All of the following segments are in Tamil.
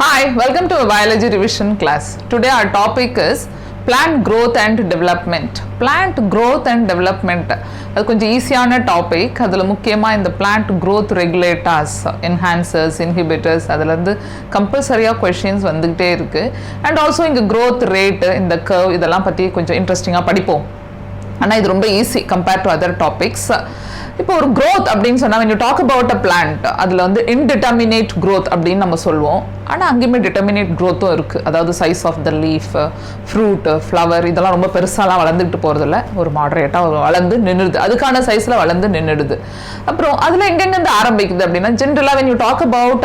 Hi, welcome to a biology revision class. Today our topic is plant growth and development. Plant growth and development அது கொஞ்சம் ஈஸியான டாபிக். அதில் முக்கியமாக இந்த plant growth regulators, enhancers, inhibitors அதுலேருந்து கம்பல்சரியாக கொஷின்ஸ் வந்துக்கிட்டே இருக்குது. அண்ட் ஆல்சோ இங்கே growth rate, இந்த கர்வ் இதெல்லாம் பற்றி கொஞ்சம் இன்ட்ரெஸ்டிங்காக படிப்போம். ஆனால் இது ரொம்ப easy compared to other topics. இப்போ ஒரு growth அப்படின்னு சொன்னால் when you talk about a plant அதில் வந்து indeterminate growth அப்படின்னு நம்ம சொல்லுவோம். ஆனால் அங்கேயுமே டிட்டர்மினேட் க்ரோத்தும் இருக்குது. அதாவது size of the leaf, fruit, flower இதெல்லாம் ரொம்ப பெருசாலாம் வளர்ந்துக்கிட்டு போகிறதில்ல, ஒரு மாடரேட்டாக வளர்ந்து நின்றுடுது, அதுக்கான சைஸில் வளர்ந்து நின்றுடுது. அப்புறம் அதில் எங்கெங்கேருந்து ஆரம்பிக்குது அப்படின்னா ஜென்ரலாக when you talk about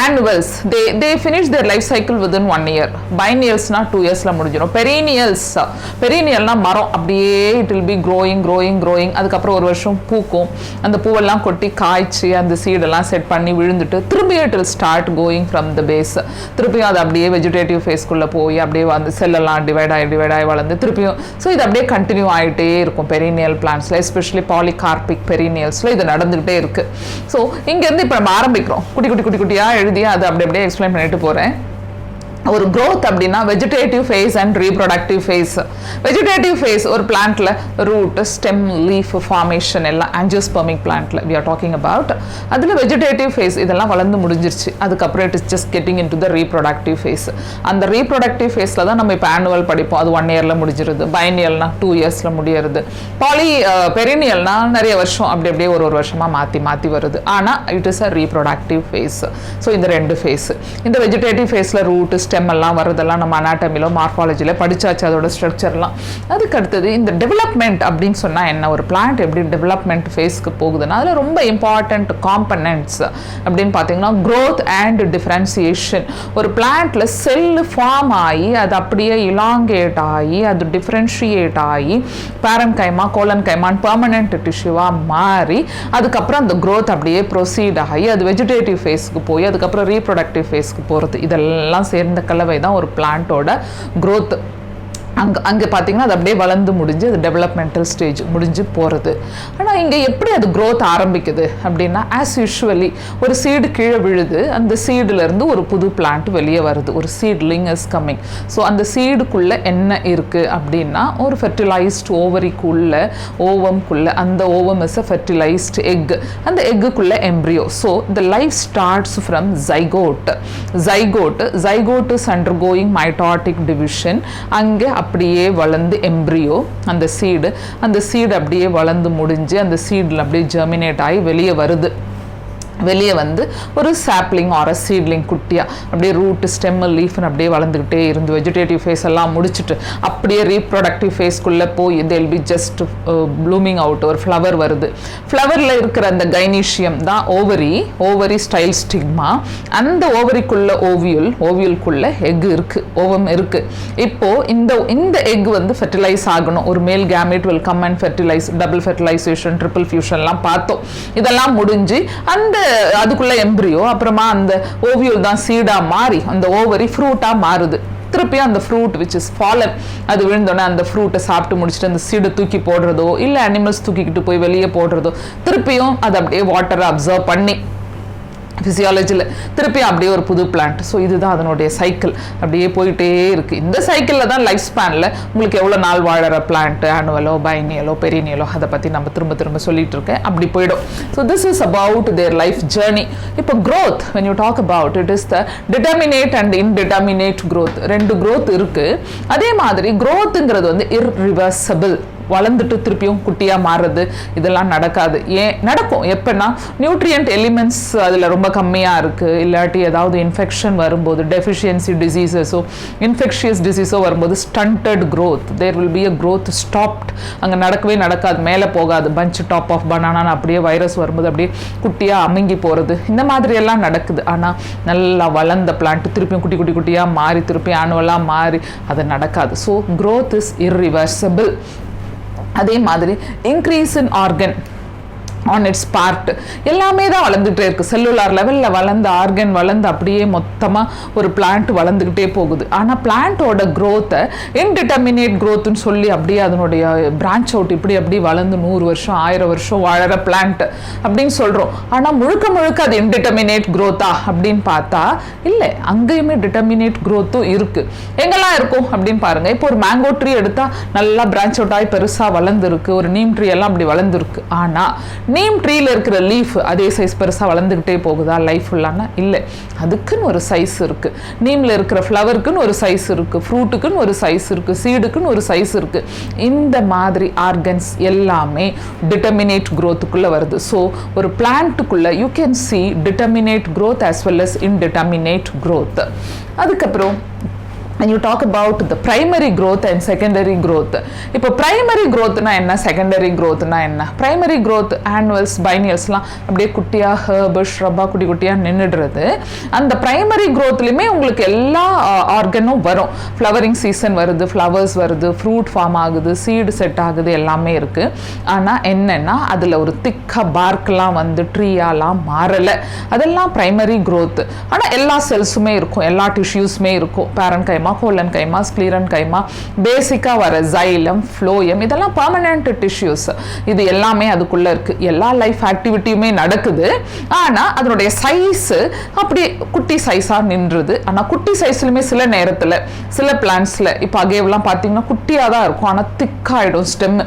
annuals, they finish their life cycle within 1 year. Biennialsனா 2 yearsல முடிஞ்சிடும். பெரீனியல்னா மரம் அப்படியே it will be growing அதுக்கப்புறம் ஒரு வருஷம் பூக்கும், அந்த பூவெல்லாம் கொட்டி காய்ச்சி அந்த சீடெல்லாம் செட் பண்ணி விழுந்துட்டு திரும்பி it will start going from the base. திருப்பியும் அது அப்படியே வெஜிடேட்டிவ் ஃபேஸ்க்குள்ளே போய் அப்படியே வந்து செல்லெல்லாம் டிவைட் ஆகி வளர்ந்து திருப்பியும் ஸோ இது அப்படியே கண்டினியூ ஆகிட்டே இருக்கும் பெரினியல் பிளான்ட்ஸில், எஸ்பெஷலி பாலிகார்பிக் பெரினியல்ஸில் இது நடந்துகிட்டே இருக்குது. ஸோ இங்கேருந்து இப்போ நம்ம ஆரம்பிக்கிறோம், குட்டியாக எழுதி அதை அப்படியே எக்ஸ்பிளைன் பண்ணிட்டு போகிறேன். ஒரு growth அப்படின்னா vegetative phase and reproductive phase. Vegetative phase ஒரு பிளான்ட்ல ரூட், ஸ்டெம், லீஃப் ஃபார்மேஷன் எல்லாம் ஆஞ்சியோஸ்பெர்மிக் பிளான்ட்ல we are talking about. அதில் வெஜிடேட்டிவ் ஃபேஸ் இதெல்லாம் வளர்ந்து முடிஞ்சிருச்சு, அதுக்கப்புறம் it is just getting into the reproductive phase. அந்த ரீப்ரொடக்டிவ் ஃபேஸில் தான் நம்ம இப்போ ஆனுவல் படிப்போம், அது 1 yearல முடிஞ்சிருது. பைனியல்னா 2 yearsல முடியறது. பெரினியல்னா நிறைய வருஷம் அப்படியே ஒரு வருஷமாக மாற்றி வருது. ஆனால் it is a reproductive phase. So இந்த ரெண்டு ஃபேஸ், இந்த வெஜிடேட்டிவ் ஃபேஸில் ரூட், ஸ்டெம் எல்லாம் வரதெல்லாம் நம்ம அனாட்டமிலோ மார்ஃபாலஜில படிச்சாச்சு, அதோட ஸ்ட்ரக்சர்லாம். அதுக்கு அடுத்தது இந்த டெவலப்மெண்ட் அப்படின்னு சொன்னால் என்ன, ஒரு பிளான்ட் எப்படி டெவலப்மெண்ட் ஃபேஸ்க்கு போகுதுன்னா அதில் ரொம்ப இம்பார்ட்டன்ட் காம்பனன்ட்ஸ் அப்படின்னு பார்த்தீங்கன்னா growth அண்ட் டிஃபரன்சியேஷன். ஒரு பிளான்ட்ல செல் ஃபார்ம் ஆகி அது அப்படியே இலாங்கேட் ஆகி அது டிஃபரன்ஷியேட் ஆகி பேரன்கைமா, கோலன்கைமான் பெர்மனன்ட் டிஷ்யூவாக மாறி அதுக்கப்புறம் அந்த growth அப்படியே ப்ரொசீட் ஆகி அது வெஜிடேட்டிவ் ஃபேஸ்க்கு போய் அதுக்கப்புறம் ரீப்ரொடக்டிவ் ஃபேஸ்க்கு போகிறது. இதெல்லாம் சேர்ந்த கலவை தான் ஒரு பிளான்ட்டோட growth. அங்கே பார்த்தீங்கன்னா அது அப்படியே வளர்ந்து முடிஞ்சு அது டெவலப்மெண்டல் ஸ்டேஜ் முடிஞ்சு போகிறது. ஆனால் இங்கே எப்படி அது growth ஆரம்பிக்குது அப்படின்னா ஆஸ் யூஷுவலி ஒரு சீடு கீழே விழுது, அந்த சீடுலேருந்து ஒரு புது பிளான்ட் வெளியே வருது, ஒரு சீட்லிங் இஸ் கம்மிங். ஸோ அந்த சீடுக்குள்ளே என்ன இருக்குது அப்படின்னா ஒரு ஃபெர்டிலைஸ்ட் ஓவரிக்குள்ளே, ஓவம்குள்ளே, அந்த ovum is a fertilized egg, அந்த எக்குக்குள்ளே embryo. So the life starts from zygote is undergoing mitotic division. அங்கே அப்படியே வளர்ந்து எம்ப்ரியோ, அந்த சீடு அப்படியே வளர்ந்து முடிஞ்சு அந்த சீடில் அப்படியே ஜெர்மினேட் ஆகி வெளியே வருது. வெளியே வந்து ஒரு சாப்லிங் ஆர் சீட்லிங் குட்டியாக அப்படியே ரூட், ஸ்டெம், லீஃப்னு அப்படியே வளர்ந்துக்கிட்டே இருந்து வெஜிடேட்டிவ் ஃபேஸ் எல்லாம் முடிச்சுட்டு அப்படியே ரீப்ரொடக்டிவ் ஃபேஸ்க்குள்ளே போய் they'll be just blooming out, ஒரு ஃப்ளவர் வருது. ஃப்ளவரில் இருக்கிற அந்த கைனீஷியம் தான் ஓவரி ஸ்டைல் ஸ்டிக்மா. அந்த ஓவரிக்குள்ள ஓவியலுக்குள்ள எக் இருக்குது, ஓவம் இருக்குது. இப்போது இந்த எக் வந்து ஃபெர்டிலைஸ் ஆகணும், ஒரு male gamete will come and fertilize, double fertilization, triple ஃபியூஷன்லாம் பார்த்தோம். இதெல்லாம் முடிஞ்சு அந்த அதுக்குள்ள எம்ப்ரியோ, அப்புறமா அந்த ஓவியல் தான் சீடா மாறி அந்த ஓவரி ஃப்ரூட்டா மாறுது. திருப்பியும் அந்த ஃப்ரூட் விச் இஸ் ஃபாலன், அது விழுந்தோடனே அந்த ஃப்ரூட்டை சாப்பிட்டு முடிச்சுட்டு அந்த சீடை தூக்கி போடுறதோ இல்லை அனிமல்ஸ் தூக்கிக்கிட்டு போய் வெளியே போடுறதோ, திருப்பியும் அதை அப்படியே வாட்டரை அப்சர்வ் பண்ணி ஃபிசியாலஜியில் திருப்பி அப்படியே ஒரு புது பிளான்ட். ஸோ இதுதான் அதனுடைய சைக்கிள், அப்படியே போயிட்டே இருக்குது. இந்த சைக்கிளில் தான் லைஃப் ஸ்பேனில் உங்களுக்கு எவ்வளோ நாள் வாழற பிளான்ட், ஆனுவலோ, பைனியலோ, பெரினியலோ, அதை பற்றி நம்ம திரும்ப சொல்லிட்டு இருக்கேன், அப்படி போயிடும். So this is about their life journey. இப்போ growth when you talk about it is the determinate and indeterminate growth. ரெண்டு growth இருக்குது. அதே மாதிரி growthங்கிறது வந்து irreversible, வளர்ந்துட்டு திருப்பியும் குட்டியாக மாறுறது இதெல்லாம் நடக்காது. ஏன் நடக்கும் எப்போனா நியூட்ரியன்ட் எலிமெண்ட்ஸ் அதில் ரொம்ப கம்மியாக இருக்குது, இல்லாட்டி ஏதாவது இன்ஃபெக்ஷன் வரும்போது, டெஃபிஷியன்சி டிசீசஸோ இன்ஃபெக்ஷியஸ் டிசீஸோ வரும்போது stunted growth, there will be a growth stopped. அங்கே நடக்காது, மேலே போகாது, பஞ்ச் டாப் ஆஃப் பனானான்னு அப்படியே வைரஸ் வரும்போது அப்படியே குட்டியாக அமுங்கி போகிறது, இந்த மாதிரியெல்லாம் நடக்குது. ஆனால் நல்லா வளர்ந்த பிளான்ட் திருப்பியும் குட்டியாக மாறி திருப்பி ஆனுவலாக மாறி அது நடக்காது. So growth is irreversible. அதே மாதிரி increase in organ, on it's part எல்லாமே தான் வளர்ந்துகிட்டே இருக்குது. செல்லுலார் லெவலில் வளர்ந்து ஆர்கன் வளர்ந்து அப்படியே மொத்தமாக ஒரு பிளான்ட் வளர்ந்துக்கிட்டே போகுது. ஆனால் பிளான்ட்டோட க்ரோத்தை இன்டிட்டர்மினேட் க்ரோத்துன்னு சொல்லி அப்படியே அதனுடைய பிரான்ச் அவுட் இப்படி அப்படி வளர்ந்து 100 வருஷம் 1000 வருஷம் வாழற பிளான்ட் அப்படின்னு சொல்கிறோம். ஆனால் முழுக்க முழுக்க அது இன்டிட்டர்மினேட் க்ரோத்தா அப்படின்னு பார்த்தா இல்லை, அங்கேயுமே டிட்டர்மினேட் க்ரோத்தும் இருக்குது. எங்கெல்லாம் இருக்கும் அப்படின்னு பாருங்கள். இப்போ ஒரு மேங்கோ ட்ரீ எடுத்தால் நல்லா பிரான்ச் அவுட் ஆகி பெருசாக வளர்ந்துருக்கு. ஒரு நீம் ட்ரீ எல்லாம் அப்படி வளர்ந்துருக்கு. ஆனால் நீம் ட்ரீல இருக்கிற லீஃப் அதே சைஸ் பெருசாக வளர்ந்துக்கிட்டே போகுதா லைஃப் ஃபுல்லானா? இல்லை, அதுக்குன்னு ஒரு சைஸ் இருக்கு. நீம்ல இருக்கிற ஃப்ளவருக்குன்னு ஒரு சைஸ் இருக்கு, ஃப்ரூட்டுக்குன்னு ஒரு சைஸ் இருக்கு, சீடுக்குன்னு ஒரு சைஸ் இருக்கு. இந்த மாதிரி ஆர்கன்ஸ் எல்லாமே டிட்டர்மினேட் க்ரோத்துக்குள்ள வருது. ஸோ ஒரு பிளான்ட்டுக்குள்ள you can see determinate growth as well as indeterminate growth. அதுக்கப்புறம் when you talk about the primary growth and secondary growth, இப்போ primary growthனா என்ன, secondary growthனா என்ன? primary growth annuals biennialsலாம் அப்படியே குட்டியா herb shrub குட்டி குட்டியா நின்னுடுறது. அந்த primary growthலயுமே உங்களுக்கு எல்லா ஆர்கனும் வரும். ஃப்ளவரிங் சீசன் வருது, ஃப்ளவர்ஸ் வருது, ஃப்ரூட் ஃபார்ம் ஆகுது, சீடு செட் ஆகுது, எல்லாமே இருக்கு. ஆனா என்னன்னா அதுல ஒரு திக்கா பார்க்லாம் வந்து ட்ரீயாலாம் மாறல. அதெல்லாம் primary growth. ஆனா எல்லா செல்ஸுமே இருக்கும், எல்லா டிஷ்யூஸுமே இருக்கும். பேரன் கைமா, கோலன் கைமா, ஸ்க்ளீரன் கைமா, பேசிக்கா வர ஜைலம், ஃப்ளோயம், இதெல்லாம் பெர்மனன்ட் டிஷ்யூஸ். இது எல்லாமே அதுக்குள்ள இருக்கு. எல்லா லைஃப் ஆக்டிவிட்டியுமே நடக்குது. ஆனா அதனுடைய சைஸ் அப்படி குட்டி சைஸா நின்றுது. ஆனா குட்டி சைஸ்லயுமே சில நேரத்துல சில பிளான்ட்ஸ்ல இப்போ அகேவ்லாம் பார்த்தீங்கன்னா குட்டியா தான் இருக்கும், ஆனா திக்காயிடும் ஸ்டெம்.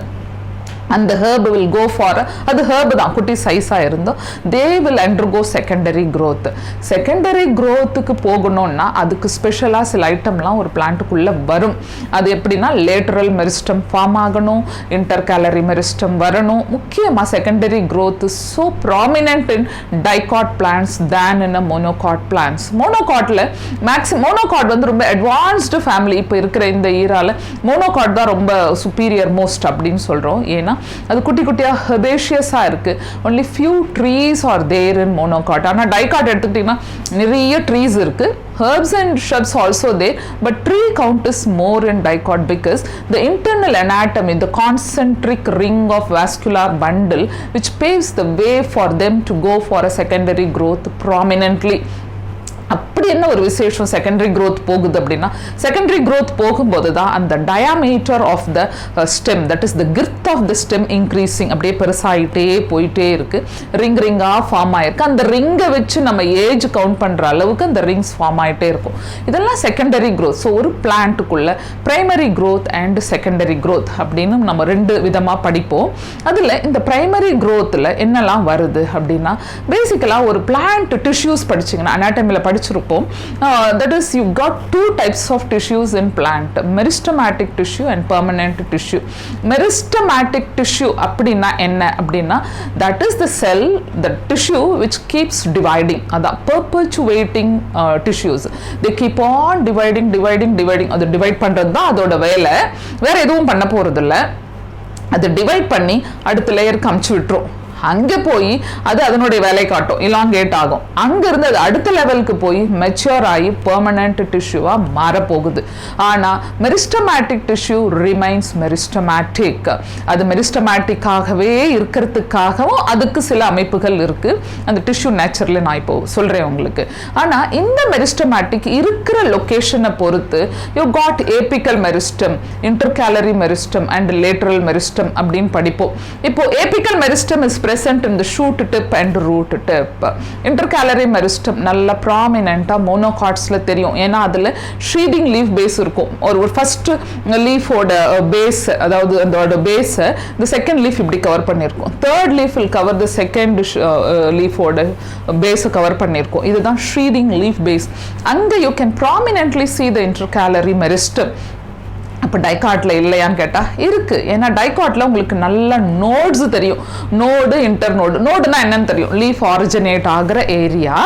அந்த herb will go for அது herb தான் குட்டி சைஸாக இருந்தோம். they will undergo secondary growth. secondary growthக்கு போகணும்னா அதுக்கு ஸ்பெஷலாக சில ஐட்டம்லாம் ஒரு பிளான்ட்டுக்குள்ளே வரும். அது எப்படின்னா லேட்டரல் மெரிஸ்டம் ஃபார்ம் ஆகணும், இன்டர்கேலரி மெரிஸ்டம் வரணும். முக்கியமாக secondary growth is so prominent in dicot plants than in a monocot plants. மோனோகாட்டில் மோனோகாட் வந்து ரொம்ப அட்வான்ஸ்டு ஃபேமிலி. இப்போ இருக்கிற இந்த ஈரால மோனோகாட் தான் ரொம்ப சுப்பீரியர் மோஸ்ட் அப்படின்னு சொல்கிறோம். ஏன்னா அது குட்டி குட்டியா ஹெர்பேஷியஸா இருக்கு. only few trees are there in monocot. ஆனா டைகாட் எடுத்துக்கிட்டீங்கன்னா நிறைய ட்ரீஸ் இருக்கு. herbs and shrubs also there, but tree count is more in dicot because the internal anatomy, the concentric ring of vascular bundle which paves the way for them to go for a secondary growth prominently. அப்படி என்ன ஒரு விசேஷம் செகண்டரி growth போகுது அப்படின்னா, செகண்டரி growth போகும்போது தான் அந்த diameter of the stem, that is the girth of the stem increasing, அப்படியே பெருசாகிட்டே போயிட்டே இருக்கு. ரிங்கா ஃபார்ம் ஆயிருக்கு. அந்த ரிங்கை வச்சு நம்ம ஏஜ் கவுண்ட் பண்ற அளவுக்கு அந்த ரிங்ஸ் ஃபார்ம் ஆகிட்டே இருக்கும். இதெல்லாம் செகண்டரி growth. ஸோ ஒரு பிளான்ட்டுக்குள்ள primary growth and secondary growth அப்படின்னு நம்ம 2 விதமா படிப்போம். அதுல இந்த பிரைமரி growthல என்னெல்லாம் வருது அப்படின்னா, பேசிக்கலா ஒரு பிளான்ட் டிஷ்யூஸ் படிச்சிங்கன்னா அனாட்டமியில் படிச்சிருப்போம். That is, you got 2 types of tissues in plant, meristematic tissue and permanent tissue. Meristematic tissue அப்படின்னா என்ன அப்படின்னா, that is the cell, the tissue which keeps dividing. அதான் perpetuating tissues. They keep on dividing. அது டிவைட் பண்றது தான் அதோட வேலை. வேற எதுவும் பண்ண போறது இல்லை. அது டிவைட் பண்ணி அடுத்த லேயருக்கு அமுச்சு விட்டுரும். அங்கே போய் அது அதனுடைய வேலை காட்டும், இலாங்கேட் ஆகும். அங்கிருந்து அது அடுத்த லெவலுக்கு போய் மெச்சூர் ஆகி பெர்மனன்ட் டிஷ்யூவா மாறப்போகுது. ஆனா மெரிஸ்டமேட்டிக் டிஷ்யூ ரிமைன்ஸ் மெரிஸ்டமேட்டிக். அது மெரிஸ்டமேட்டிக்காகவே இருக்கிறதுக்காகவும் அதுக்கு சில அமைப்புகள் இருக்கு. அந்த டிஷ்யூ நேச்சுரல் நான் இப்போ சொல்றேன் உங்களுக்கு. ஆனா இந்த மெரிஸ்டமேட்டிக் இருக்கிற லொகேஷனை பொறுத்து you got apical meristem, intercalary meristem and lateral meristem அப்படின்னு படிப்போம். இப்போ apical meristem is present in the shoot tip and root tip. Intercalary meristem நல்ல ப்ராமினென்ட்டா மோனோகாட்ஸ்ல தெரியும். ஏன்னா அதுல ஷீடிங் லீஃப் பேஸ் இருக்கும். ஒரு ஃபர்ஸ்ட் லீஃபோட பேஸ், அதாவது அதோட பேஸ் the second leaf இப்படி கவர் பண்ணிருக்கும். third leaf will cover the second லீஃபோட பேஸ் கவர் பண்ணிருக்கும். இதுதான் ஷீடிங் லீஃப் பேஸ். அங்க you can prominently see the intercalary meristem. இப்போ டைகாட்ல இல்லையான்னு கேட்டா இருக்கு. ஏன்னா டைகாட்ல உங்களுக்கு நல்ல நோட்ஸ் தெரியும். Node, inter node. நோடுனா என்னன்னு தெரியும், லீஃப் ஆரிஜினேட் ஆகிற ஏரியா.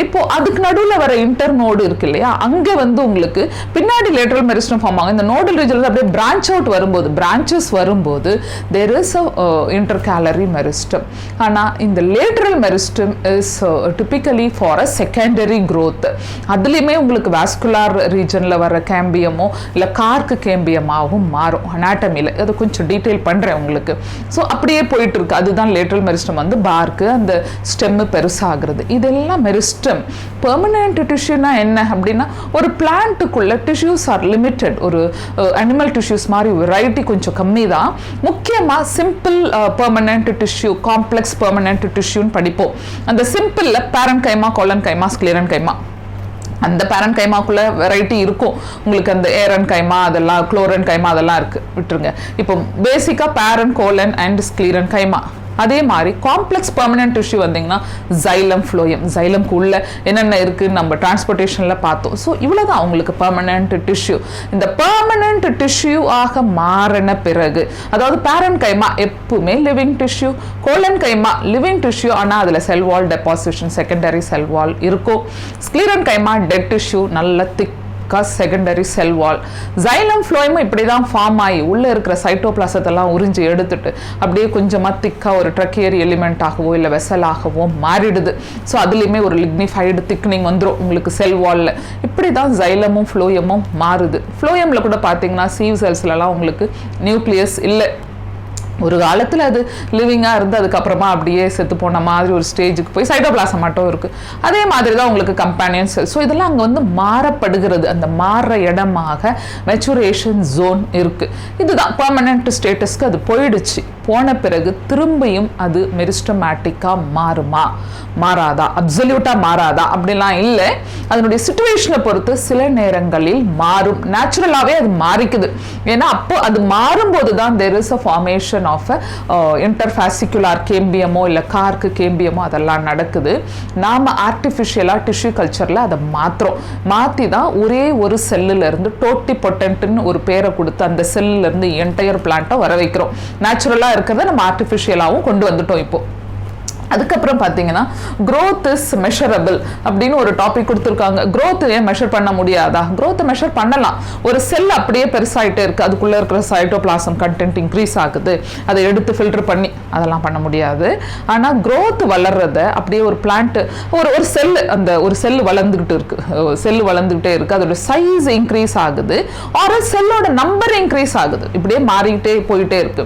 இப்போ அதுக்கு நடுவில் வர இன்டர் நோடு இருக்கு இல்லையா, அங்க வந்து உங்களுக்கு பின்னாடி லேட்டரல் மெரிஸ்டம் ஃபார்ம் ஆகும். இந்த நோடல் ரீஜன்ல அப்படியே பிரான்ச் அவுட் வரும்போது, பிரான்ச்சஸ் வரும்போது there is a intercalary meristem. ஆனா இந்த lateral meristem is typically for a secondary growth. அதுலயுமே உங்களுக்கு வாஸ்குலார் ரீஜன்ல வர கேம்பியமோ இல்ல கார்க் கேம்பியம் ஃப்ளோயமாகவும் மாறும் அனாட்டமியில். அதை கொஞ்சம் டீட்டெயில் பண்ணுறேன் உங்களுக்கு. ஸோ அப்படியே போயிட்டு இருக்கு. அதுதான் லேட்ரல் மெரிஸ்டம் வந்து பார்க்கு அந்த ஸ்டெம்மு பெருசாகிறது. இதெல்லாம் மெரிஸ்டம். பெர்மனன்ட் டிஷ்யூனா என்ன அப்படின்னா, ஒரு பிளான்ட்டுக்குள்ள டிஷ்யூஸ் ஆர் லிமிட்டெட். ஒரு அனிமல் டிஷ்யூஸ் மாதிரி வெரைட்டி கொஞ்சம் கம்மி தான். முக்கியமாக simple permanent tissue, complex permanent டிஷ்யூன்னு படிப்போம். அந்த சிம்பிளில் பேரன் கைமா, கோலன் கைமா, ஸ்க்ளீரன் கைமா, அந்த பேரன் கைமாக்குள்ள வெரைட்டி இருக்கும். உங்களுக்கு அந்த ஏரன் கைமா, அதெல்லாம் குளோரன் கைமா, அதெல்லாம் இருக்கு, விட்டுருங்க. இப்போ பேசிக்கா பேரன், கோலன் அண்ட் ஸ்க்ளீரன் கைமா. அதே மாதிரி காம்ப்ளெக்ஸ் பெர்மனன்ட் டிஷ்யூ வந்தீங்கன்னா ஜைலம், ஃப்ளோயம். ஜைலம்க்கு உள்ள என்னென்ன இருக்குன்னு நம்ம டிரான்ஸ்போர்ட்டேஷனில் பார்த்தோம். ஸோ இவ்வளோதான் உங்களுக்கு பெர்மனன்ட் டிஷ்யூ. இந்த பெர்மனன்ட் டிஷ்யூ ஆக மாறின பிறகு, அதாவது பேரன் கைமா எப்பவுமே லிவிங் டிஷ்யூ, கோலன் கைமா லிவிங் டிஷ்யூ, ஆனால் அதில் செல் வால் டெபாசிஷன், செகண்டரி செல் வால் இருக்கும். ஸ்க்ளீரன் கைமா டெட் டிஷ்யூ, நல்ல திக் செகண்டரி செல் வால். ஜைலம், ஃப்ளோயமும் இப்படி தான் ஃபார்ம் ஆகி உள்ளே இருக்கிற சைட்டோபிளாசத்தெல்லாம் உறிஞ்சி எடுத்துட்டு அப்படியே கொஞ்சமாக திக்காக ஒரு ட்ரக்கியரி எலிமெண்ட்டாகவோ இல்லை வெசலாகவோ மாறிடுது. ஸோ அதுலேயுமே ஒரு லிக்னிஃபைடு திக்னிங் வந்துடும் உங்களுக்கு செல் வாலில். இப்படி தான் ஜைலமும் ஃப்ளோயமும் மாறுது. ஃப்ளோயமில் கூட பார்த்தீங்கன்னா சீவ் செல்ஸ்லலாம் உங்களுக்கு நியூக்ளியஸ் இல்லை. ஒரு காலத்தில் அது லிவிங்காக இருந்து அதுக்கப்புறமா அப்படியே செத்து போன மாதிரி ஒரு ஸ்டேஜுக்கு போய் சைட்டோபிளாசம் மட்டும் இருக்குது. அதே மாதிரி தான் உங்களுக்கு கம்பேனியன் செல். ஸோ இதெல்லாம் அங்கே வந்து மாறப்படுகிறது. அந்த மாறுற இடமாக மெச்சுரேஷன் ஜோன் இருக்குது. இதுதான் பெர்மனன்ட் ஸ்டேட்டஸ்க்கு அது போயிடுச்சு. போன பிறகு திரும்பியும் அது மெரிஸ்டமேட்டிக்காக மாறுமா, மாறாதா, அப்சல்யூட்டாக மாறாதா அப்படிலாம் இல்லை. அதனுடைய சிச்சுவேஷனை பொறுத்து சில நேரங்களில் மாறும். நேச்சுரலாகவே அது மாறிக்குது. ஏன்னா அப்போ அது மாறும்போது தான் there is a formation of இன்டர்ஃபாசிகுலார் கேம்பியமோ இல்லை கார்க்கு கேம்பியமோ அதெல்லாம் நடக்குது. நாம் ஆர்டிஃபிஷியலாக டிஷ்யூ கல்ச்சரில் அதை மாற்றி தான் ஒரே ஒரு செல்லுலேருந்து டோட்டி பொட்டன்ட்னு ஒரு பேரை கொடுத்து அந்த செல்லுலேருந்து என்டையர் பிளான்ட்டை வர வைக்கிறோம். நேச்சுரலாக இருக்கிறத நம்ம ஆர்டிஃபிஷியலாகவும் கொண்டு வந்துட்டோம் இப்போ. அதுக்கப்புறம் பார்த்தீங்கன்னா growth is measurable அப்படின்னு ஒரு டாபிக் கொடுத்துருக்காங்க. growth ஏன் மெஷர் பண்ண முடியாதா? growth மெஷர் பண்ணலாம். ஒரு செல் அப்படியே பெருசாகிட்டே இருக்குது, அதுக்குள்ளே இருக்கிற சைட்டோபிளாசம் கண்டென்ட் இன்க்ரீஸ் ஆகுது, அதை எடுத்து ஃபில்டர் பண்ணி அதெல்லாம் பண்ண முடியாது. ஆனால் growth வளர்றத அப்படியே ஒரு பிளான்ட், ஒரு செல், அந்த ஒரு செல் வளர்ந்துக்கிட்டு இருக்கு, செல் வளர்ந்துக்கிட்டே இருக்குது, அதோட சைஸ் இன்க்ரீஸ் ஆகுது, ஒரு செல்லோட நம்பர் இன்க்ரீஸ் ஆகுது, இப்படியே மாறிக்கிட்டே போயிட்டே இருக்கு.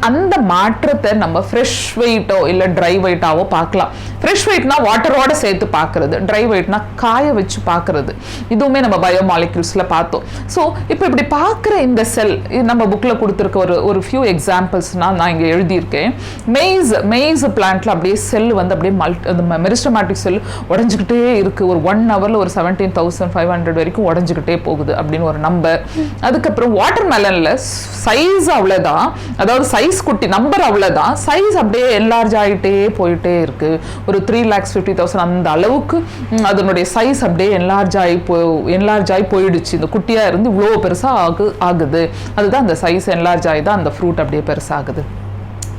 அந்த மாற்றத்தை நம்ம ஃப்ரெஷ் வெயிட்டோ இல்லை ட்ரை வெயிட்டாவோ பார்க்கலாம். ஃப்ரெஷ் வெயிட்னா வாட்டரோட சேர்த்து பார்க்கறது, ட்ரை வெயிட்னா காய வச்சு பார்க்கறது. இதுவுமே நம்ம பயோமாலிக்யூல்ஸ்ல பார்த்தோம். ஸோ இப்போ இப்படி பார்க்குற இந்த செல் நம்ம புக்கில் கொடுத்துருக்க ஒரு ஃபியூ எக்ஸாம்பிள்ஸ்னா நான் இங்கே எழுதியிருக்கேன். மெய்ஸ் பிளான்ட்ல அப்படியே செல் வந்து அப்படியே மெரிஸ்டமேட்டிக் செல் உடஞ்சிக்கிட்டே இருக்கு. ஒரு 1 ஹவர்ல ஒரு 17,500 வரைக்கும் உடஞ்சிக்கிட்டே போகுது அப்படின்னு ஒரு நம்பர். அதுக்கப்புறம் வாட்டர் மெலன்ல சைஸ் அவ்வளோதான், அதாவது சைஸ் குட்டி, நம்பர் அவ்வளோதான், சைஸ் அப்படியே என்லார்ஜ் ஆகிட்டே போயிட்டே இருக்கு. ஒரு 3,50,000 அந்த அளவுக்கு அதனுடைய சைஸ் அப்படியே என்லார்ஜ் ஆகி போயிடுச்சு. இந்த குட்டியா இருந்து இவ்வளோ பெருசா ஆகுது. அதுதான் அந்த சைஸ் என்லார்ஜ் ஆகி தான் அந்த ஃப்ரூட் அப்படியே பெருசாகுது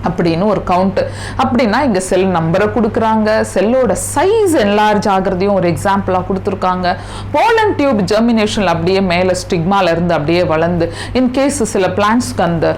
அப்படின்னு ஒரு கவுண்ட். அப்படின்னா இங்கே செல் நம்பரை கொடுக்குறாங்க, செல்லோட சைஸ் என்லார்ஜ் ஆகிறதையும் ஒரு எக்ஸாம்பிளாக கொடுத்துருக்காங்க. போலன் டியூப் ஜெர்மினேஷனில் அப்படியே மேலே ஸ்டிக்மால இருந்து அப்படியே வளர்ந்து, இன்கேஸ் சில பிளான்ட்ஸ்க்கு அந்த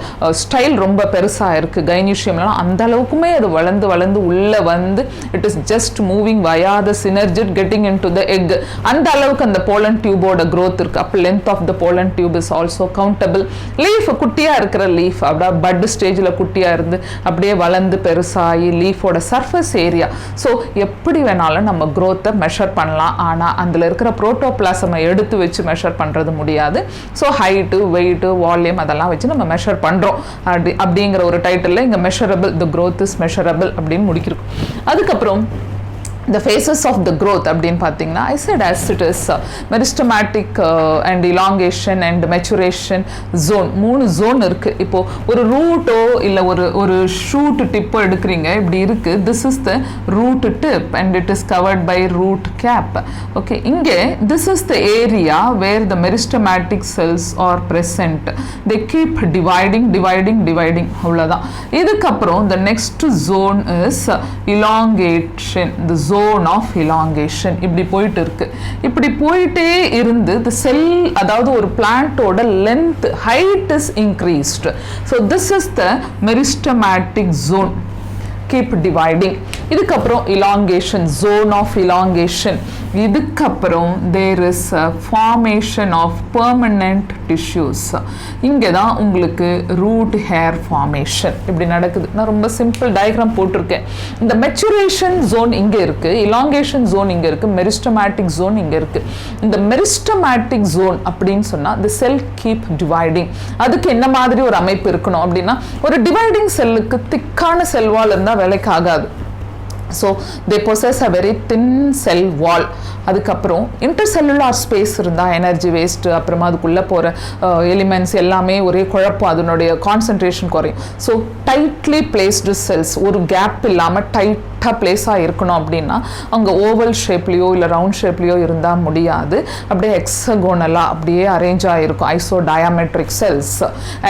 ஸ்டைல் ரொம்ப பெருசாக இருக்குது, கைனீஷியம்லாம் அந்த அளவுக்குமே அது வளர்ந்து உள்ளே வந்து it is just moving via the synergid getting into the egg. அந்த அளவுக்கு அந்த போலன் டியூபோட க்ரோத் இருக்குது. அப்போ length of the pollen tube is also countable. Leaf குட்டியாக இருக்கிற லீஃப் அப்படியே பட் ஸ்டேஜில் குட்டியாக இருந்து அப்படியே வளர்ந்து பெருசாகி லீஃபோட சர்ஃபேஸ் ஏரியா. ஸோ எப்படி வேணாலும் நம்ம க்ரோத்தை மெஷர் பண்ணலாம். ஆனால் அதில் இருக்கிற புரோட்டோபிளாசமை எடுத்து வச்சு மெஷர் பண்ணுறது முடியாது. ஸோ ஹைட்டு, வெயிட்டு, வால்யூம் அதெல்லாம் வச்சு நம்ம மெஷர் பண்ணுறோம் அப்படிங்கிற ஒரு டைட்டிலில் இங்கே measurable, the growth is measurable அப்படின்னு முடிக்கிறோம். அதுக்கப்புறம் the phases of the growth அப்படின்னு பார்த்தீங்கன்னா I said as it is meristematic and elongation and maturation zone. 3 zone இருக்கு. இப்போ ஒரு ரூட்டோ இல்லை ஒரு ஷூட் டிப்போ எடுக்கிறீங்க, இப்படி இருக்கு. this is the root tip and it is covered by root cap. okay, இங்கே this is the area where the meristematic cells are present. they keep dividing அவ்வளோதான். இதுக்கப்புறம் the next zone is elongation, the zone of elongation. இப்படி போயிட்டு இருக்கு. இப்படி போயிட்டே இருந்து the cell, அதாவது ஒரு பிளான்ட்டோட length, height is increased. so this is the meristematic zone. keep dividing. இதுக்கப்புறம் elongation, zone of elongation. இதுக்கப்புறம் there is a formation of permanent tissues. இங்கே தான் உங்களுக்கு root hair formation இப்படி நடக்குது. நான் ரொம்ப சிம்பிள் டயக்ராம் போட்டிருக்கேன். இந்த மெச்சுரேஷன் ஜோன் இங்கே இருக்கு, elongation ஜோன் இங்கே இருக்கு, மெரிஸ்டமேட்டிக் ஜோன் இங்கே இருக்கு. இந்த மெரிஸ்டமேட்டிக் ஜோன் அப்படின்னு சொன்னா the cell keep dividing. அதுக்கு என்ன மாதிரி ஒரு அமைப்பு இருக்கணும் அப்படின்னா, ஒரு டிவைடிங் செல்லுக்கு திக்கான செல் வால் இருந்தால் வேலைக்கு ஆகாது. So they possess a very thin cell wall. அதுக்கப்புறம் இன்டர்செல்லுலார் ஸ்பேஸ் இருந்தால் எனர்ஜி வேஸ்ட்டு, அப்புறமா அதுக்குள்ளே போகிற எலிமெண்ட்ஸ் எல்லாமே ஒரே குழப்பம், அதனுடைய கான்சன்ட்ரேஷன் குறையும். ஸோ டைட்லி பிளேஸ்டு செல்ஸ், ஒரு கேப் இல்லாமல் டைட்டாக பிளேஸாக இருக்கணும் அப்படின்னா அங்கே ஓவல் ஷேப்லேயோ இல்லை ரவுண்ட் ஷேப்லேயோ இருந்தால் முடியாது. அப்படியே எக்ஸகோனலாக அப்படியே அரேஞ்ச் ஆகிருக்கும் ஐசோ டயாமெட்ரிக் செல்ஸ்.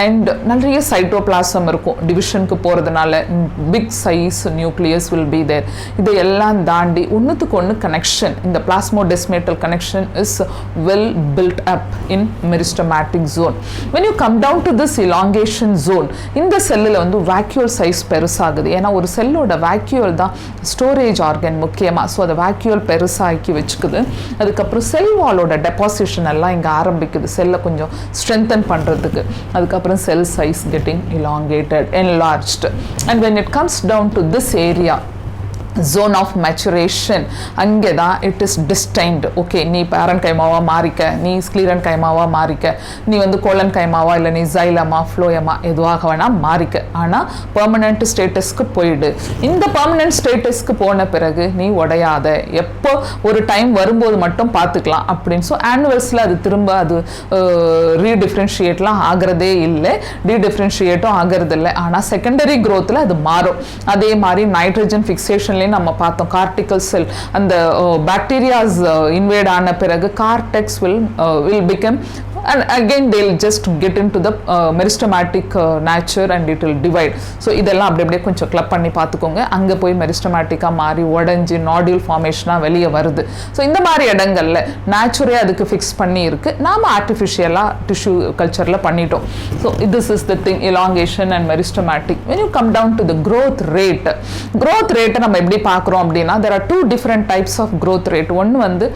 அண்ட் நிறைய சைட்டோபிளாசம் இருக்கும், டிவிஷனுக்கு போகிறதுனால big size nucleus will be there. இதையெல்லாம் தாண்டி ஒன்றுத்துக்கு ஒன்று கனெக்ஷன், இந்த plasmodesmatal connection is well built up in meristematic zone. When you come down to this elongation zone, இந்த செல்லில் வந்து vacuole size பெருசாகுது. ஏன்னா ஒரு செல்லோட vacuole தான் ஸ்டோரேஜ் ஆர்கன் முக்கியமாக. ஸோ அதை vacuole பெருசாக்கி வச்சுக்குது. அதுக்கப்புறம் செல் வாலோட டெபாசிஷன் எல்லாம் இங்கே ஆரம்பிக்குது, செல்லை கொஞ்சம் ஸ்ட்ரென்தன் பண்ணுறதுக்கு. அதுக்கப்புறம் cell size getting elongated, enlarged. And when it comes down to this area, zone of maturation, அங்கே தான் இட் இஸ் டிஸ்டைன்டு. ஓகே, நீ பேரன் கைமாவா மாறிக்க, நீ ஸ்க்ளீரன் கைமாவா மாறிக்க, நீ வந்து கோலன் கைமாவா இல்லை நீ ஜைலமா ஃப்ளோயமா எதுவாக வேணால் மாறிக்க, ஆனால் பெர்மனன்ட் ஸ்டேட்டஸ்க்கு போயிடு. இந்த பெர்மனன்ட் ஸ்டேட்டஸ்க்கு போன பிறகு நீ உடையாத, எப்போ ஒரு டைம் வரும்போது மட்டும் பார்த்துக்கலாம் அப்படின்னு. ஸோ ஆனுவல்ஸில் அது திரும்ப அது ரீடிஃப்ரென்ஷியேட்லாம் ஆகிறதே இல்லை, டீடிஃப்ரென்ஷியேட்டும் ஆகிறது இல்லை. ஆனால் செகண்டரி க்ரோத்தில் அது மாறும். அதே மாதிரி நைட்ரஜன் ஃபிக்சேஷன் நம்ம பார்த்தோம், கார்டிகல் செல் அந்த பாக்டீரியாஸ் இன்வேட் ஆன பிறகு cortex will become, and again they'll just get into the meristematic nature and it will divide. So இதெல்லாம் அப்படி அப்படியே கொஞ்சம் கிளப் பண்ணி பார்த்துக்கோங்க. அங்கே போய் மெரிஸ்டமேட்டிக்காக மாறி உடஞ்சி நாடியூல் ஃபார்மேஷனாக வெளியே வருது. ஸோ இந்த மாதிரி இடங்களில் நேச்சுரே அதுக்கு ஃபிக்ஸ் பண்ணி இருக்கு, நாம் ஆர்டிஃபிஷியலாக டிஷ்யூ கல்ச்சரில் பண்ணிட்டோம். So this is the thing, elongation and meristematic. When you come down to the growth rate, growth rate நம்ம எப்படி பார்க்குறோம் அப்படின்னா, there are two different types of growth rate. ஒன்று வந்து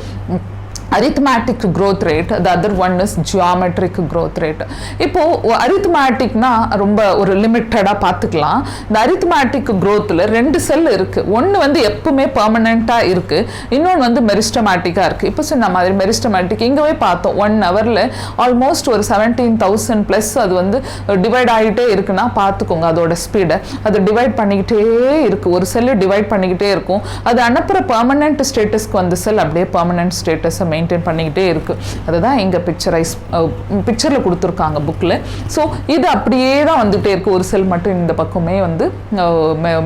arithmetic growth rate, the other one is geometric growth rate. இப்போ arithmeticனா ரொம்ப ஒரு லிமிட்டடாக பார்த்துக்கலாம். இந்த arithmetic growthல ரெண்டு செல் இருக்கு. ஒன்று வந்து எப்பவுமே பெர்மனெண்ட்டாக இருக்கு, இன்னொன்று வந்து மெரிஸ்டமேட்டிக்காக இருக்கு. இப்போ சொன்ன மாதிரி மெரிஸ்டமேட்டிக் இங்கவே பார்த்தோம், 1 ஹவரில் ஆல்மோஸ்ட் ஒரு 17,000 ப்ளஸ் அது வந்து டிவைட் ஆகிட்டே இருக்குன்னா பார்த்துக்கோங்க அதோட ஸ்பீடை. அது டிவைட் பண்ணிக்கிட்டே இருக்கு, ஒரு செல்லு டிவைட் பண்ணிக்கிட்டே இருக்கும். அது அனுப்புகிற பெர்மனெண்ட் ஸ்டேட்டஸ்க்கு வந்த செல் அப்படியே பெர்மனெண்ட் ஸ்டேட்டஸை மெயின்டைன் பண்ணிக்கிட்டே இருக்கு. அதுதான் இங்கே பிக்சரில் கொடுத்துருக்காங்க புக்கில். ஸோ இது அப்படியே தான் வந்துகிட்டே இருக்கு. ஒரு செல் மட்டும் இந்த பக்கமே வந்து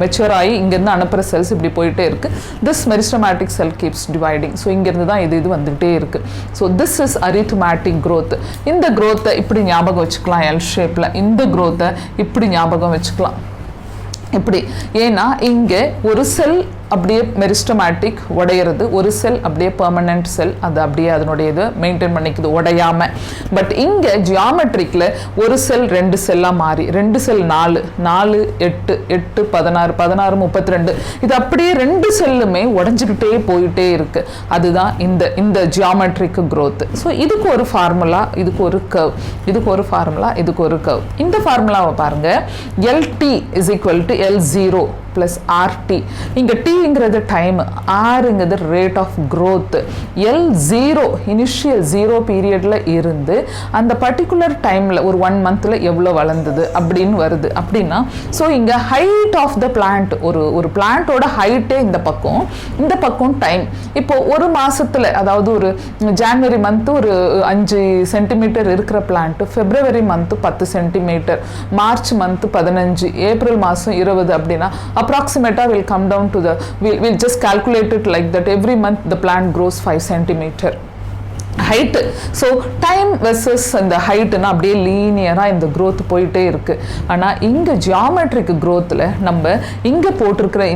மெச்சூர் ஆகி இங்கேருந்து அனுப்புகிற செல்ஸ் இப்படி போயிட்டே இருக்கு. This meristematic sell keeps dividing. So இங்கேருந்து தான் இது வந்துகிட்டே இருக்கு. So this is arithmetic growth. இந்த growth-ஐ இப்படி ஞாபகம் வச்சுக்கலாம், எல் ஷேப்பில். இந்த growth-ஐ இப்படி ஞாபகம் வச்சுக்கலாம் இப்படி. ஏன்னா இங்கே ஒரு செல் அப்படியே மெரிஸ்டமேட்டிக் உடையிறது, ஒரு செல் அப்படியே பெர்மனன்ட் செல் அது அப்படியே அதனுடைய இதை மெயின்டைன் பண்ணிக்குது உடையாமல். பட் இங்கே ஜியாமெட்ரிக்கில் ஒரு செல் ரெண்டு செல்லாக மாறி, 2 செல் 4, 4 8, 8 16, 16 32, இது அப்படியே ரெண்டு செல்லுமே உடஞ்சிக்கிட்டே போயிட்டே இருக்கு. அதுதான் இந்த ஜியாமெட்ரிக் growth. ஸோ இதுக்கு ஒரு ஃபார்முலா, இதுக்கு ஒரு கர்வ், இதுக்கு ஒரு ஃபார்முலா, இதுக்கு ஒரு கர்வ். இந்த ஃபார்முலாவை பாருங்க, LT is equal to L0 plus RT. இங்க Tங்கிறது டைம், Rங்கிறது rate of growth. L0 initial 0 பீரியட்ல இருந்து அந்த பர்டிகுலர் டைம்ல ஒரு 1 மந்த்ல எவ்வளோ வளர்ந்தது அப்படின்னு வருது. அப்படின்னா ஸோ இங்க ஹைட் ஆஃப் த பிளான்ட், ஒரு பிளான்ட்டோட ஹைட்டே இந்த பக்கம் டைம். இப்போ ஒரு மாசத்துல, அதாவது ஒரு ஜான்வரி மந்த் ஒரு 5 சென்டிமீட்டர் இருக்கிற plant February month 10 centimetre, March month 15, April மாதம் 20 அப்படின்னா approximately will come down to we'll just calculate it like that. Every month the plant grows 5 centimeter. Height. So time versus அந்த ஹைட்டுன்னா அப்படியே லீனியராக இந்த க்ரோத் போயிட்டே இருக்குது. ஆனால் இங்கே ஜியாமெட்ரிக் க்ரோத்தில் நம்ம இங்கே போட்டிருக்கிற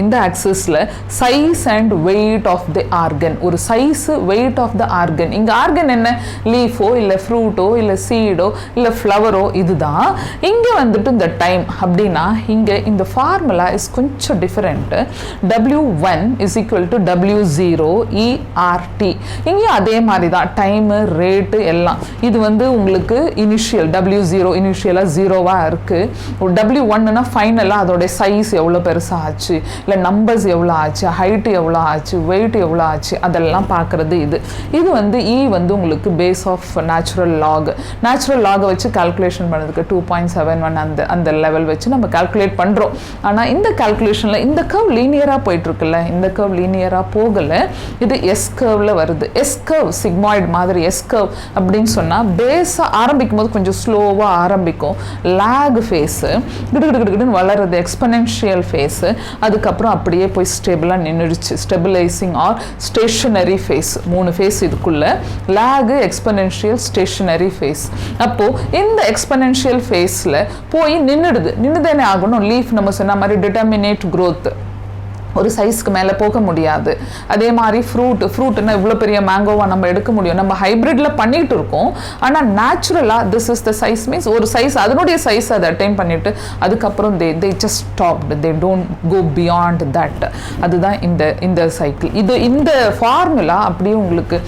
இந்த ஆக்சிஸில் size and weight of the organ, ஒரு size weight of the organ. இங்கே ஆர்கன் என்ன, லீஃபோ இல்லை ஃப்ரூட்டோ இல்லை சீடோ இல்லை ஃப்ளவரோ, இதுதான். இங்கே வந்துட்டு இந்த டைம் அப்படின்னா இங்கே இந்த ஃபார்முலா இஸ் கொஞ்சம் different. W1 is equal to W0 ERT. இங்கேயும் அதே மாதிரி தான் டைமு ரேட்டு எல்லாம். இது வந்து உங்களுக்கு இனிஷியல் W0 இனிஷியலாக 0வாக இருக்குது. W1னா ஃபைனலாக அதோடைய சைஸ் எவ்வளோ பெருசாக ஆச்சு, இல்லை நம்பர்ஸ் எவ்வளோ ஆச்சு, ஹைட்டு எவ்வளோ ஆச்சு, வெயிட் எவ்வளோ ஆச்சு, அதெல்லாம் பார்க்குறது இது. இது வந்து வந்து உங்களுக்கு பேஸ் ஆஃப் நேச்சுரல் லாகை வச்சு கால்குலேஷன் பண்ணதுக்கு 2.71 அந்த லெவல் வச்சு நம்ம கால்குலேட் பண்ணுறோம். ஆனால் இந்த கால்குலேஷனில் இந்த கர்வ் லீனியராக போயிட்டுருக்குல்ல, இந்த கர்வ் லீனியராக போகலை, இது எஸ் கர்வில் வருது. எஸ் கர்வ் சிக்மாய்டு மாதிரி எஸ் கர்வ் அப்படின்னு சொன்னால் பேஸாக ஆரம்பிக்கும் போது கொஞ்சம் ஸ்லோவாக ஆரம்பிக்கும், லேக் ஃபேஸு கிடுன்னு வளருது, எக்ஸ்பனென்ஷியல் ஃபேஸு, அதுக்கப்புறம் அப்படியே போய் ஸ்டேபிளாக நின்றுடுச்சு, stabilising or stationary phase. 3 phase இதுக்குள்ள, லேகு, எக்ஸ்பனென்ஷியல், ஸ்டேஷனரி ஃபேஸ். அப்போது இந்த எக்ஸ்பனென்ஷியல் ஃபேஸில் போய் நின்றுதானே ஆகணும். லீஃப் நம்ம சொன்ன மாதிரி டிட்டர்மினேட் க்ரோத், ஒரு சைஸ்க்கு மேலே போக முடியாது. அதே மாதிரி ஃப்ரூட்னா இவ்வளோ பெரிய மேங்கோவாக நம்ம எடுக்க முடியும், நம்ம ஹைப்ரிட்ல பண்ணிட்டு இருக்கோம். ஆனால் நேச்சுரலாக this is the size means ஒரு சைஸ், அதனுடைய சைஸ் அதை அட்டைன் பண்ணிட்டு அதுக்கப்புறம் they just stopped, they don't go beyond that. அதுதான் இந்த சைக்கிள். இந்த ஃபார்முலா அப்படியே உங்களுக்கு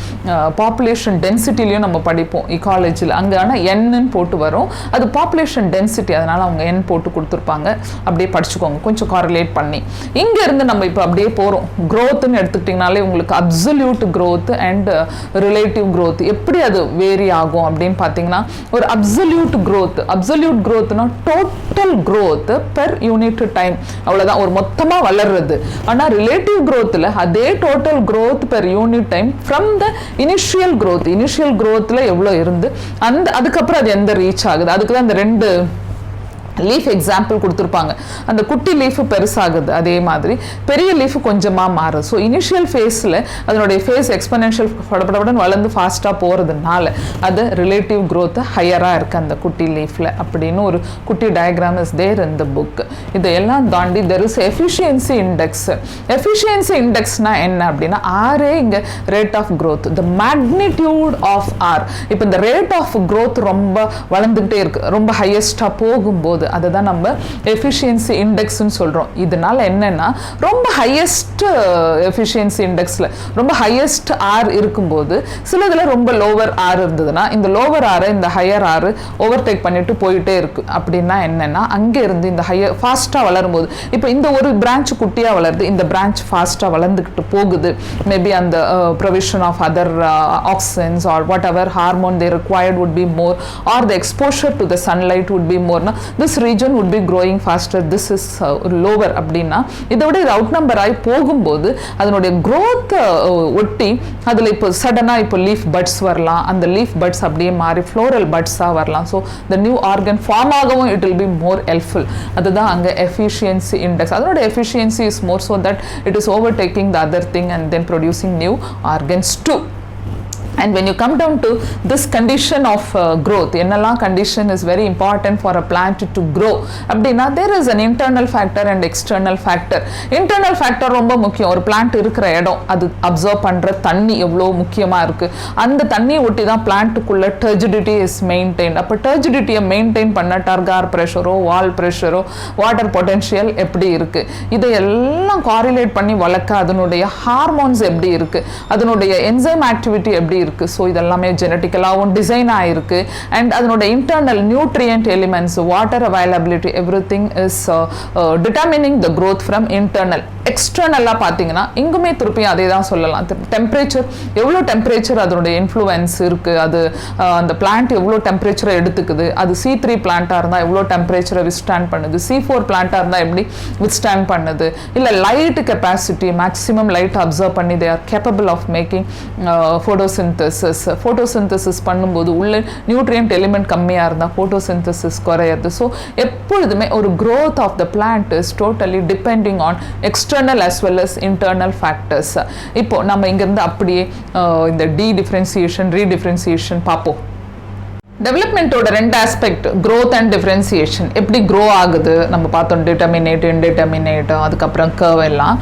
பாப்புலேஷன் டென்சிட்டிலையும் நம்ம படிப்போம் இக்காலஜியில். அங்கே ஆனால் என்னு போட்டு வரும், அது பாப்புலேஷன் டென்சிட்டி, அதனால் அவங்க என் போட்டு கொடுத்துருப்பாங்க. அப்படியே படிச்சுக்கோங்க கொஞ்சம் காரிலேட் பண்ணி. இங்கேருந்து நம்ம இப்போ அப்படியே போகிறோம். க்ரோத்துன்னு எடுத்துக்கிட்டிங்கனாலே உங்களுக்கு absolute growth and relative growth எப்படி அது வேரி ஆகும் அப்படின்னு பார்த்தீங்கன்னா, ஒரு அப்சல்யூட் க்ரோத்னா total growth per unit time, அவ்வளோதான், ஒரு மொத்தமாக வளர்றது. ஆனால் ரிலேட்டிவ் க்ரோத்தில் அதே total growth per unit time from the initial க்ரோத்தில் எவ்வளோ இருந்து அதுக்கப்புறம் அது எந்த ரீச் ஆகுது. அதுக்கு தான் இந்த 2 லீஃப் எக்ஸாம்பிள் கொடுத்துருப்பாங்க. அந்த குட்டி லீஃபு பெருசாகுது, அதே மாதிரி பெரிய லீஃபு கொஞ்சமாக மாறுது. ஸோ இனிஷியல் ஃபேஸில் அதனுடைய ஃபேஸ் எக்ஸ்பனென்ஷியல் படப்படன்னு வளர்ந்து ஃபாஸ்ட்டாக போகிறதுனால அது ரிலேட்டிவ் க்ரோத்து ஹையராக இருக்குது அந்த குட்டி லீஃபில் அப்படின்னு ஒரு குட்டி diagram is there in the book. இதையெல்லாம் தாண்டி there is efficiency index. Efficiency இண்டெக்ஸ்னால் என்ன அப்படின்னா, ஆரே இங்கே rate of growth, the magnitude of R. இப்போ இந்த ரேட் ஆஃப் க்ரோத் ரொம்ப வளர்ந்துக்கிட்டே இருக்குது, ரொம்ப ஹையஸ்டாக போகும்போது அதை தான் நம்ம எஃபிஷியன்சி இண்டெக்ஸ்ன்னு சொல்கிறோம். இதனால என்னன்னா, ரொம்ப ஹையஸ்ட் எஃபிஷியன்சி இண்டெக்ஸில் ரொம்ப ஹையஸ்ட் ஆர் இருக்கும்போது சிலதில் ரொம்ப லோவர் ஆர் இருந்ததுன்னா இந்த லோவர் ஆரை இந்த ஹையர் ஆர் ஓவர்டேக் பண்ணிட்டு போயிட்டே இருக்கு. அப்படின்னா என்னன்னா, அங்கே இருந்து இந்த ஹையர் ஃபாஸ்ட்டாக வளரும்போது, இப்போ இந்த ஒரு பிரான்ச் குட்டியாக வளருது, இந்த பிரான்ச் ஃபாஸ்ட்டாக வளர்ந்துக்கிட்டு போகுது. மேபி அந்த provision of other oxygens or whatever hormone they required would be more, or the exposure to the sunlight would be more. This region would be growing faster, this is lower அப்படின்னா இதோட இது அவுட் நம்பர் ஆகி போகும்போது அதனுடைய growth ஒட்டி அதில் இப்போ சடனாக இப்போ லீஃப் பட்ஸ் வரலாம், அந்த லீஃப் பட்ஸ் அப்படியே மாறி ஃப்ளோரல் பட்ஸாக வரலாம். So the new organ form ஆகவும் it will be more helpful. அதுதான் அங்கே எஃபிஷியன்சி இண்டெக்ஸ். அதனோட efficiency is more so that it is overtaking the other thing and then producing new organs too. And when you come down to this condition of growth, என்னெல்லாம் condition is very important for a plant to grow அப்படின்னா, there is an internal factor and external factor. internal factor ரொம்ப முக்கியம். ஒரு பிளான்ட் இருக்கிற இடம், அது அப்சர்வ் பண்ணுற தண்ணி எவ்வளோ முக்கியமாக இருக்குது. அந்த தண்ணியை ஒட்டி தான் பிளான்ட்டுக்குள்ள டர்ஜிடிட்டி இஸ் மெயின்டைன். அப்போ டர்ஜிடிட்டியை மெயின்டைன் பண்ண டர்கார் ப்ரெஷரோ வால் ப்ரெஷரோ வாட்டர் பொட்டென்ஷியல் எப்படி இருக்குது, இதையெல்லாம் காரிலேட் பண்ணி வளர்க்க அதனுடைய ஹார்மோன்ஸ் எப்படி இருக்குது, அதனுடைய என்சைம் ஆக்டிவிட்டி எப்படி இருக்கு. ஸோ இதெல்லாமே ஜெனட்டிக்கலாகவும் டிசைன் ஆகிருக்கு. அண்ட் அதனோட internal nutrient elements, water availability, everything is determining the growth from internal. எக்ஸ்டர்னலாக பார்த்தீங்கன்னா இங்குமே திருப்பியும் அதே தான் சொல்லலாம். டெம்பரேச்சர், எவ்வளோ டெம்பரேச்சர் அதனுடைய இன்ஃப்ளூயன்ஸ் இருக்குது, அது அந்த பிளான்ட் எவ்வளோ டெம்பரேச்சரை எடுத்துக்குது, அது C3 பிளான்ட்டாக இருந்தால் எவ்வளோ டெம்பரேச்சரை வித்ஸ்டாண்ட் பண்ணுது, C4 பிளான்ட்டாக இருந்தால் எப்படி வித்ஸ்டாண்ட் பண்ணுது, இல்லை light capacity, maximum light observe பண்ணி they are capable of making photosynthesis பண்ணும்போது உள்ள நியூட்ரியன்ட் எலிமெண்ட் கம்மியாக இருந்தால் ஃபோட்டோசிந்தசிஸ் குறையிறது. ஸோ எப்பொழுதுமே ஒரு growth of the plant is totally depending on external external as well as internal factors. இப்போ நம்ம இங்கிருந்து அப்படியே இந்த டிஃபரன்சியேஷன் ரீடிஃபரன்சியேஷன் பார்ப்போம். டெவலப்மெண்ட்டோட ரெண்டு ஆஸ்பெக்ட் growth அண்ட் டிஃபரன்சியேஷன். எப்படி க்ரோ ஆகுது நம்ம பார்த்தோம், டிட்டர்மினேட் இன்டிட்டர்மினேட் அதுக்கப்புறம் கர்வ் எல்லாம்.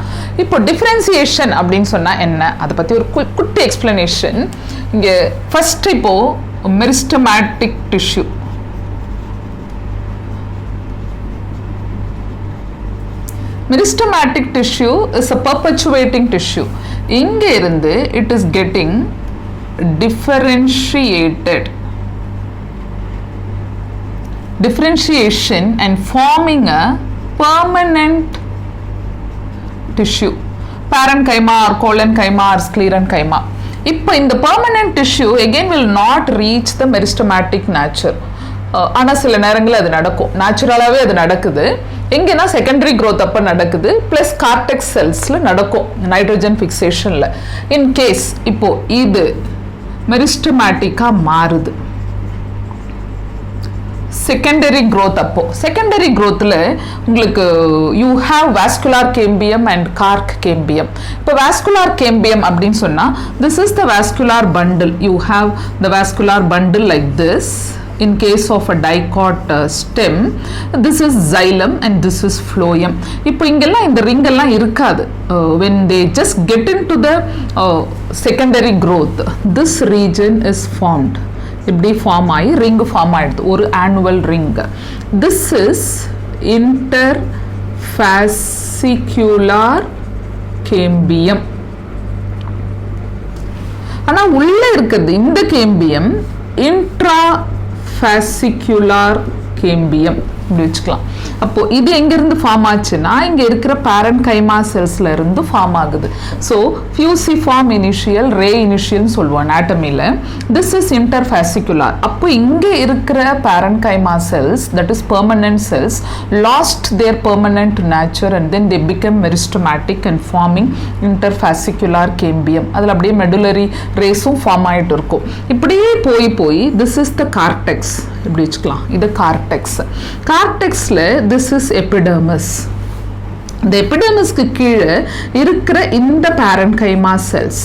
இப்போ டிஃபரன்சியேஷன் அப்படின்னு சொன்னால் என்ன, அதை பற்றி ஒரு குட்டி எக்ஸ்பிளனேஷன். இங்கே ஃபர்ஸ்ட் இப்போ meristematic tissue. Meristematic tissue is a perpetuating tissue. இங்கே இருந்து it is getting differentiated. Differentiation and forming a permanent tissue. Parenchyma or collenchyma or sclerenchyma. இப்போ இந்த permanent tissue again will not reach the meristematic nature. ஆனால் சில நேரங்களில் அது நடக்கும், நேச்சுரலாகவே அது நடக்குது. எங்கன்னா செகண்டரி க்ரோத் அப்போ நடக்குது, ப்ளஸ் கார்டெக்ஸ் செல்ஸில் நடக்கும் நைட்ரஜன் ஃபிக்சேஷனில். இன்கேஸ் இப்போ இது மெரிஸ்டமேட்டிக்காக மாறுது செகண்டரி க்ரோத். அப்போ செகண்டரி க்ரோத்தில் உங்களுக்கு you have vascular cambium and cork cambium. இப்போ வாஸ்குலார் கேம்பியம் அப்படின்னு சொன்னால் this is the vascular bundle. You have the vascular bundle like this. In case of a dicot stem, this is xylem and this is phloem. இப்போ இங்கெல்லாம் இந்த ring எல்லாம் இருக்காது. When they just get into the secondary growth, this region is formed. இப்படி ஃபார்ம் ஆகி ரிங் ஃபார்ம் ஆயிடுது, ஒரு annual ring. This is interfascicular cambium. ஆனால் உள்ள இருக்கிறது இந்த கேம்பியம் intrafascicular cambium இப்படி வச்சுக்கலாம். அப்போ இது எங்கிருந்து ஃபார்ம் ஆச்சுன்னா இங்கே இருக்கிற பேரன்கைமா செல்ஸ்ல இருந்து ஃபார்ம் ஆகுது. ஸோ ஃபியூசிஃபார்ம் இனிஷியல் ரே இனிஷியல்னு சொல்லுவோம் அனாட்டமியில். This is interfascicular. அப்போ இங்கே இருக்கிற parenchyma cells, that is permanent cells, lost their permanent nature and then they become meristematic and forming interfascicular cambium. அதில் அப்படியே மெடுலரி ரேஸும் ஃபார்ம் ஆகிட்டு இருக்கும். இப்படியே போய் திஸ் இஸ் த கார்டெக்ஸ் இப்படி வச்சுக்கலாம். இது கார்டெக்ஸ். கார்டெக்ஸ்ல this is epidermis. இந்த எபிடெர்மிஸ்க்கு கீழே இருக்கிற இந்த parenchyma cells,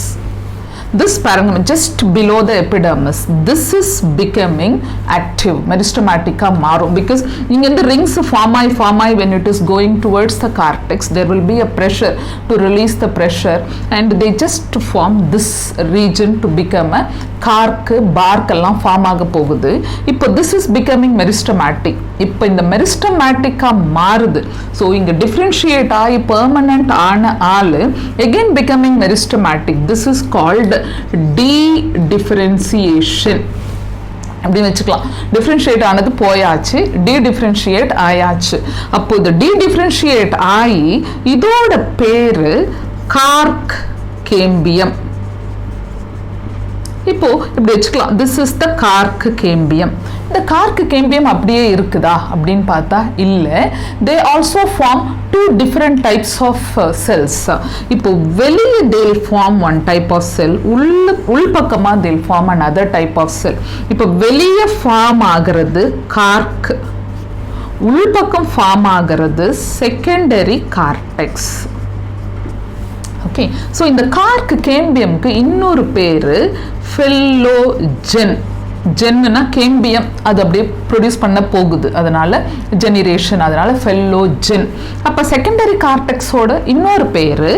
this parenchyma just below the epidermis, this is becoming active, meristematica மாறும். because இங்க இந்த rings form ஆகி when it is going towards the cortex, there will be a pressure to release the pressure and they just form this region to become a cork bark எல்லாம் ஃபார்ம் ஆக போகுது. இப்போ this is becoming meristematic. இப்போ இந்த மெரிஸ்டமேட்டிக்கா மாறுது. ஸோ இங்க டிஃபரன்ஷியேட் ஆகி பெர்மனன்ட் ஆன ஆளு again becoming meristematic. This is called de-differentiation. அப்படின்னு வச்சுக்கலாம். டிஃபரன்ஷியேட் ஆனது போயாச்சு, டி-டிஃபரன்ஷியேட் ஆயாச்சு. அப்போ இந்த டி-டிஃபரன்ஷியேட் ஆகி இதோட பேரு கார்க் கேம்பியம். இப்போ இப்படி வச்சுக்கலாம். This is the cork cambium. இந்த கார்க் கேம்பியம் அப்படியே இருக்குதா அப்படின்னு பார்த்தா இல்லை. They also form two different types of cells. இப்போ வெளியே they'll form one type of cell, உள்பக்கமாக they'll form another type of cell. இப்போ வெளியே ஃபார்ம் ஆகிறது கார்க், உள்பக்கம் ஃபார்ம் ஆகிறது செகண்டரி கார்டெக்ஸ். ஓகே, ஸோ இந்த கார்க் கேம்பியம்க்கு இன்னொரு பேரு ஃபெல்லோஜென். ஜென்னுனா கேம்பியம், அது அப்படியே ப்ரொடியூஸ் பண்ண போகுது, அதனால ஜெனிரேஷன், அதனால ஃபெல்லோஜென். அப்போ செகண்டரி கார்டெக்ஸோட இன்னொரு பேரு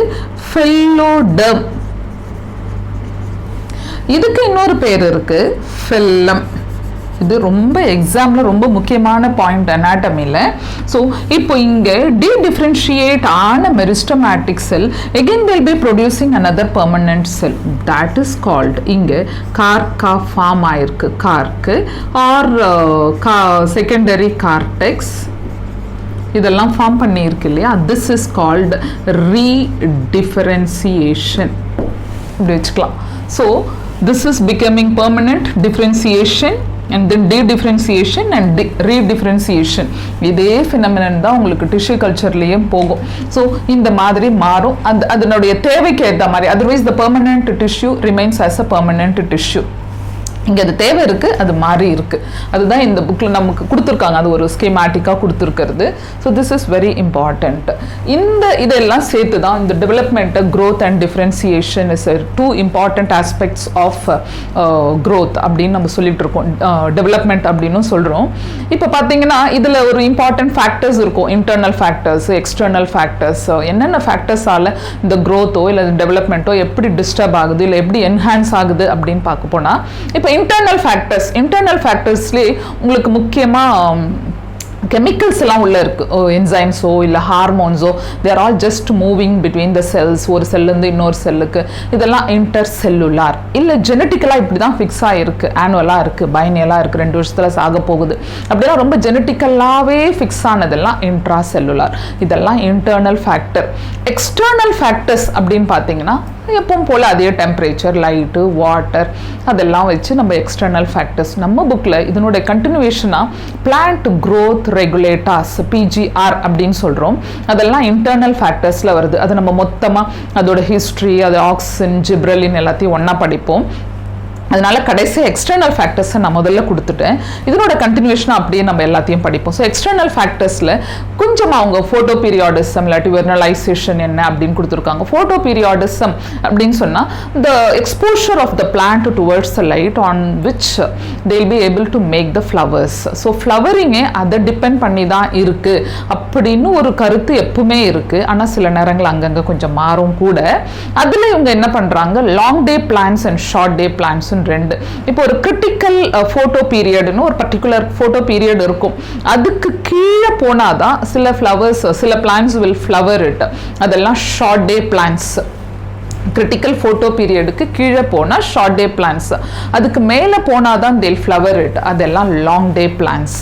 ஃபெல்லோடெர்ம். இதுக்கு இன்னொரு பேர் இருக்கு ஃபெல்லம். இது ரொம்ப எக்ஸாமில் ரொம்ப முக்கியமான பாயிண்ட் அனாட்டமியில். ஸோ இப்போ இங்கே டிஃபரன்ஷியேட் ஆன meristematic sell again they'll be producing another permanent cell that is called இங்கே கார்க்கா ஃபார்ம் ஆயிருக்கு, கார்க்கு ஆர் செகண்டரி கார்டெக்ஸ் இதெல்லாம் ஃபார்ம் பண்ணியிருக்கு இல்லையா. திஸ் இஸ் கால்டு ரீடிஃபரன்சியேஷன் இப்படி வச்சுக்கலாம். So this is becoming permanent differentiation and then de-differentiation and re-differentiation. இதே phenomenon தான் உங்களுக்கு tissue cultureலயும் போகும். ஸோ இந்த மாதிரி மாறும், அதனுடைய தேவைக்கு ஏற்ற மாதிரி. otherwise the permanent tissue remains as a permanent tissue. இங்கே அது தேவை இருக்குது, அது மாறி இருக்குது. அதுதான் இந்த புக்கில் நமக்கு கொடுத்துருக்காங்க, அது ஒரு ஸ்கீமேட்டிக்காக கொடுத்துருக்கிறது. So this is very important. இதெல்லாம் சேர்த்து தான் இந்த development, growth and differentiation is 2 important aspects of growth அப்படின்னு நம்ம சொல்லிட்டு இருக்கோம். டெவலப்மெண்ட் அப்படின்னு சொல்கிறோம். இப்போ பார்த்தீங்கன்னா இதில் ஒரு இம்பார்ட்டன்ட் ஃபேக்டர்ஸ் இருக்கும், இன்டர்னல் ஃபேக்டர்ஸ், எக்ஸ்டர்னல் ஃபேக்டர்ஸ். என்னென்ன ஃபேக்டர்ஸால் இந்த க்ரோத்தோ இல்லை டெவலப்மெண்ட்டோ எப்படி டிஸ்டர்ப் ஆகுது இல்லை எப்படி என்ஹான்ஸ் ஆகுது அப்படின்னு பார்க்க போனால், இப்போ இன்டர்னல் ஃபேக்டர்ஸ்லேயே உங்களுக்கு முக்கியமாக கெமிக்கல்ஸ் எல்லாம் உள்ள இருக்கு. என்சைம்ஸோ இல்லை ஹார்மோன்ஸோ, they're all just moving between the cells, ஒரு செல்லேருந்து இன்னொரு செல்லுக்கு. இதெல்லாம் இன்டர் செல்லுலார். இல்லை ஜெனட்டிக்கலாக இப்படி தான் ஃபிக்ஸ் ஆகிருக்கு, ஆனுவலாக இருக்குது, பைனியலாக இருக்குது, 2 வருஷத்தில் சாக போகுது அப்படிலாம் ரொம்ப ஜெனட்டிக்கலாகவே ஃபிக்ஸ் ஆனதெல்லாம் இன்ட்ரா செல்லுலார். இதெல்லாம் இன்டர்னல் ஃபேக்டர். எக்ஸ்டர்னல் ஃபேக்டர்ஸ் அப்படின்னு பார்த்தீங்கன்னா எப்பவும் போல் அதே டெம்பரேச்சர், லைட்டு, வாட்டர் அதெல்லாம் வச்சு நம்ம எக்ஸ்டர்னல் ஃபேக்டர்ஸ். நம்ம புக்கில் இதனுடைய கண்டினியூவேஷனாக பிளான்ட் க்ரோத் ரெகுலேட்டர்ஸ், PGR அப்படின்னு சொல்கிறோம். அதெல்லாம் இன்டர்னல் ஃபேக்டர்ஸில் வருது. அது நம்ம மொத்தமாக அதோட ஹிஸ்ட்ரி, அது ஆக்சின், ஜிப்ரலின் எல்லாத்தையும் ஒன்றா படிப்போம். அதனால கடைசி எக்ஸ்டர்னல் ஃபேக்டர்ஸை நான் முதல்ல கொடுத்துட்டேன். இதனோட கண்டினியூஷனாக அப்படியே நம்ம எல்லாத்தையும் படிப்போம். ஸோ எக்ஸ்டர்னல் ஃபேக்டர்ஸில் கொஞ்சம் அவங்க ஃபோட்டோ பீரியாடிசம் இல்லாட்டி வெர்னலைசேஷன் என்ன அப்படின்னு கொடுத்துருக்காங்க. ஃபோட்டோ பீரியாடிசம் அப்படின்னு சொன்னால் the exposure of the plant towards the light on which they will be able to make the flowers. So ஃப்ளவரிங்கே அதை டிபெண்ட் பண்ணி தான் இருக்குது அப்படின்னு ஒரு கருத்து எப்பவுமே இருக்குது. ஆனால் சில நேரங்கள் அங்கங்கே கொஞ்சம் மாறும் கூட. அதில் இவங்க என்ன பண்ணுறாங்க, long day plants and short day plans 2. இப்போ ஒரு கிரிட்டிக்கல் போட்டோ பீரியட்னு ஒரு பர்டிகுலர் போட்டோ பீரியட் இருக்கும். அதுக்கு கீழே போனாதான் சில ஃப்ளவர்ஸ், சில பிளான்ஸ் வில் ஃப்ளவர் இட். அதெல்லாம் ஷார்ட் டே பிளான்ஸ். கிரிட்டிக்கல் ஃபோட்டோ பீரியடுக்கு கீழே போனால் ஷார்ட் டே பிளான்ஸ், அதுக்கு மேலே போனால் தான் தேல் ஃப்ளவர் இட், அதெல்லாம் லாங் டே பிளான்ஸ்.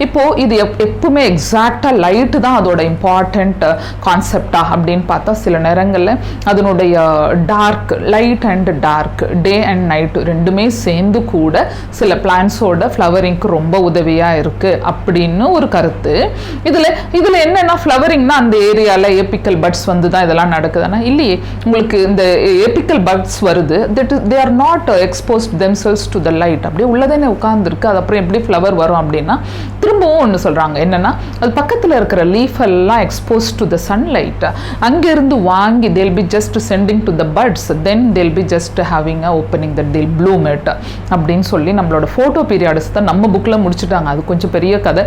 இப்போது இது எப்பவுமே எக்ஸாக்டாக லைட்டு தான் அதோட இம்பார்ட்டண்ட் கான்செப்டா அப்படின்னு பார்த்தா சில நேரங்களில் அதனுடைய dark, light and dark, day and night ரெண்டுமே சேர்ந்து கூட சில பிளான்ஸோட ஃப்ளவரிங்க்கு ரொம்ப உதவியாக இருக்குது அப்படின்னு ஒரு கருத்து. இதில் என்னென்னா ஃப்ளவரிங்னா அந்த ஏரியாவில் ஏபிக்கல் பட்ஸ் வந்து தான் இதெல்லாம் நடக்குதுன்னா இல்லையே. உங்களுக்கு இந்த apical buds வருது, they are not exposed themselves to the light. அப்படியே உள்ளதானே உட்கார்ந்துருக்கு, அது அப்புறம் எப்படி ஃப்ளவர் வரும் அப்படின்னா திரும்பவும் ஒன்று சொல்கிறாங்க. என்னென்னா அது பக்கத்தில் இருக்கிற லீஃப் எல்லாம் எக்ஸ்போஸ் டு த சன்லைட், அங்கேருந்து வாங்கி they'll be just sending to the buds, then they'll be just having a opening that they'll bloom it அப்படின்னு சொல்லி நம்மளோட ஃபோட்டோ பீரியாடிஸ் தான் நம்ம புக்கில் முடிச்சுட்டாங்க. அது கொஞ்சம் பெரிய கதை.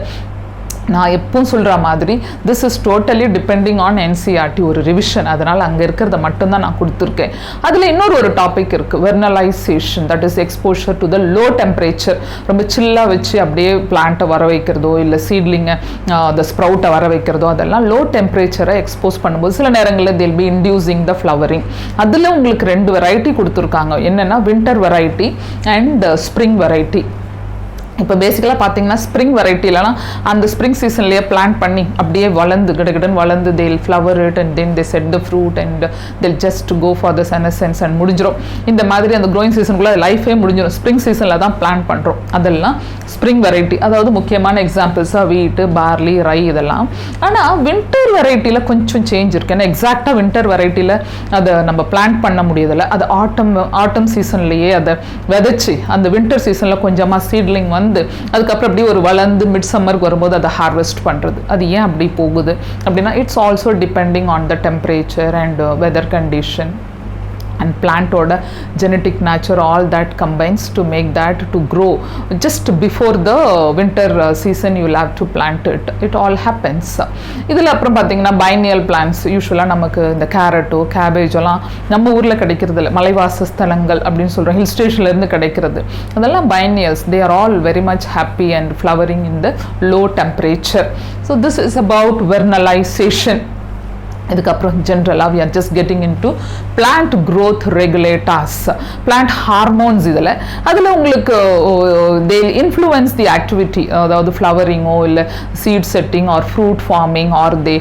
நான் எப்பவும் சொல்கிற மாதிரி this is totally depending on NCERT, ஒரு ரிவிஷன். அதனால் அங்கே இருக்கிறத மட்டும்தான் நான் கொடுத்துருக்கேன். அதில் இன்னொரு டாபிக் இருக்குது, vernalisation, that is exposure to the low temperature. ரொம்ப சில்லாக வச்சு அப்படியே பிளான்ட்டை வர வைக்கிறதோ இல்லை சீட்லிங்கை அந்த ஸ்ப்ரவுட்டை வர வைக்கிறதோ, அதெல்லாம் லோ டெம்பரேச்சரை எக்ஸ்போஸ் பண்ணும்போது சில நேரங்களில் they'll be inducing the flowering. அதில் உங்களுக்கு 2 வெரைட்டி கொடுத்துருக்காங்க. என்னென்னா winter variety and spring variety. இப்போ பேசிக்கலாக பார்த்தீங்கன்னா ஸ்ப்ரிங் வெரைட்டிலலாம் அந்த ஸ்ப்ரிங் சீசன்லேயே பிளான்ட் பண்ணி அப்படியே வளர்ந்து கிடகிடன் வளர்ந்து they'll flower it and then they set the fruit and they'll just go for the senescence and முடிஞ்சிடும். இந்த மாதிரி அந்த க்ரோயிங் சீசனுக்குள்ளே லைஃபே முடிஞ்சிடும். ஸ்ப்ரிங் சீசனில் தான் பிளான்ட் பண்ணுறோம். அதெல்லாம் ஸ்ப்ரிங் வெரைட்டி. அதாவது முக்கியமான எக்ஸாம்பிள்ஸாக வீட்டு, பார்லி, ரை இதெல்லாம். ஆனால் வின்டர் வெரைட்டியில் கொஞ்சம் சேஞ்ச் இருக்குது. ஏன்னா எக்ஸாக்டாக வின்டர் வெரைட்டியில் அதை நம்ம பிளான்ட் பண்ண முடியதில்லை. அது ஆட்டம் சீசன்லேயே அதை விதைச்சி அந்த வின்டர் சீசனில் கொஞ்சமாக சீட்லிங் வந்து அதுக்கப்புறம் அப்படி ஒரு வளர்ந்து மிட் சம்மருக்கு வரும்போது அதை ஹார்வெஸ்ட் பண்ணுறது. அது ஏன் அப்படி போகுது அப்படின்னா it's also depending on the temperature and weather condition and plant order, genetic nature, all that combines to make that to grow. Just before the winter season you will have to plant it. It all happens. இதில் அப்புறம் பார்த்தீங்கன்னா பைனியல் பிளான்ஸ். யூஸ்வலாக நமக்கு இந்த கேரட்டோ கேபேஜெல்லாம் நம்ம ஊரில் கிடைக்கிறது இல்லை, மலைவாச ஸ்தலங்கள் அப்படின்னு சொல்கிறோம், ஹில் ஸ்டேஷன்லேருந்து கிடைக்கிறது. அதெல்லாம் biennials. they are all very much happy and flowering in the low temperature. So this is about vernalization. இதுக்கப்புறம் ஜென்ரலாக we are just getting into plant growth regulators, plant hormones. அதில் உங்களுக்கு they influence the activity, அதாவது ஃப்ளவரிங்கோ இல்லை seed setting or fruit forming or they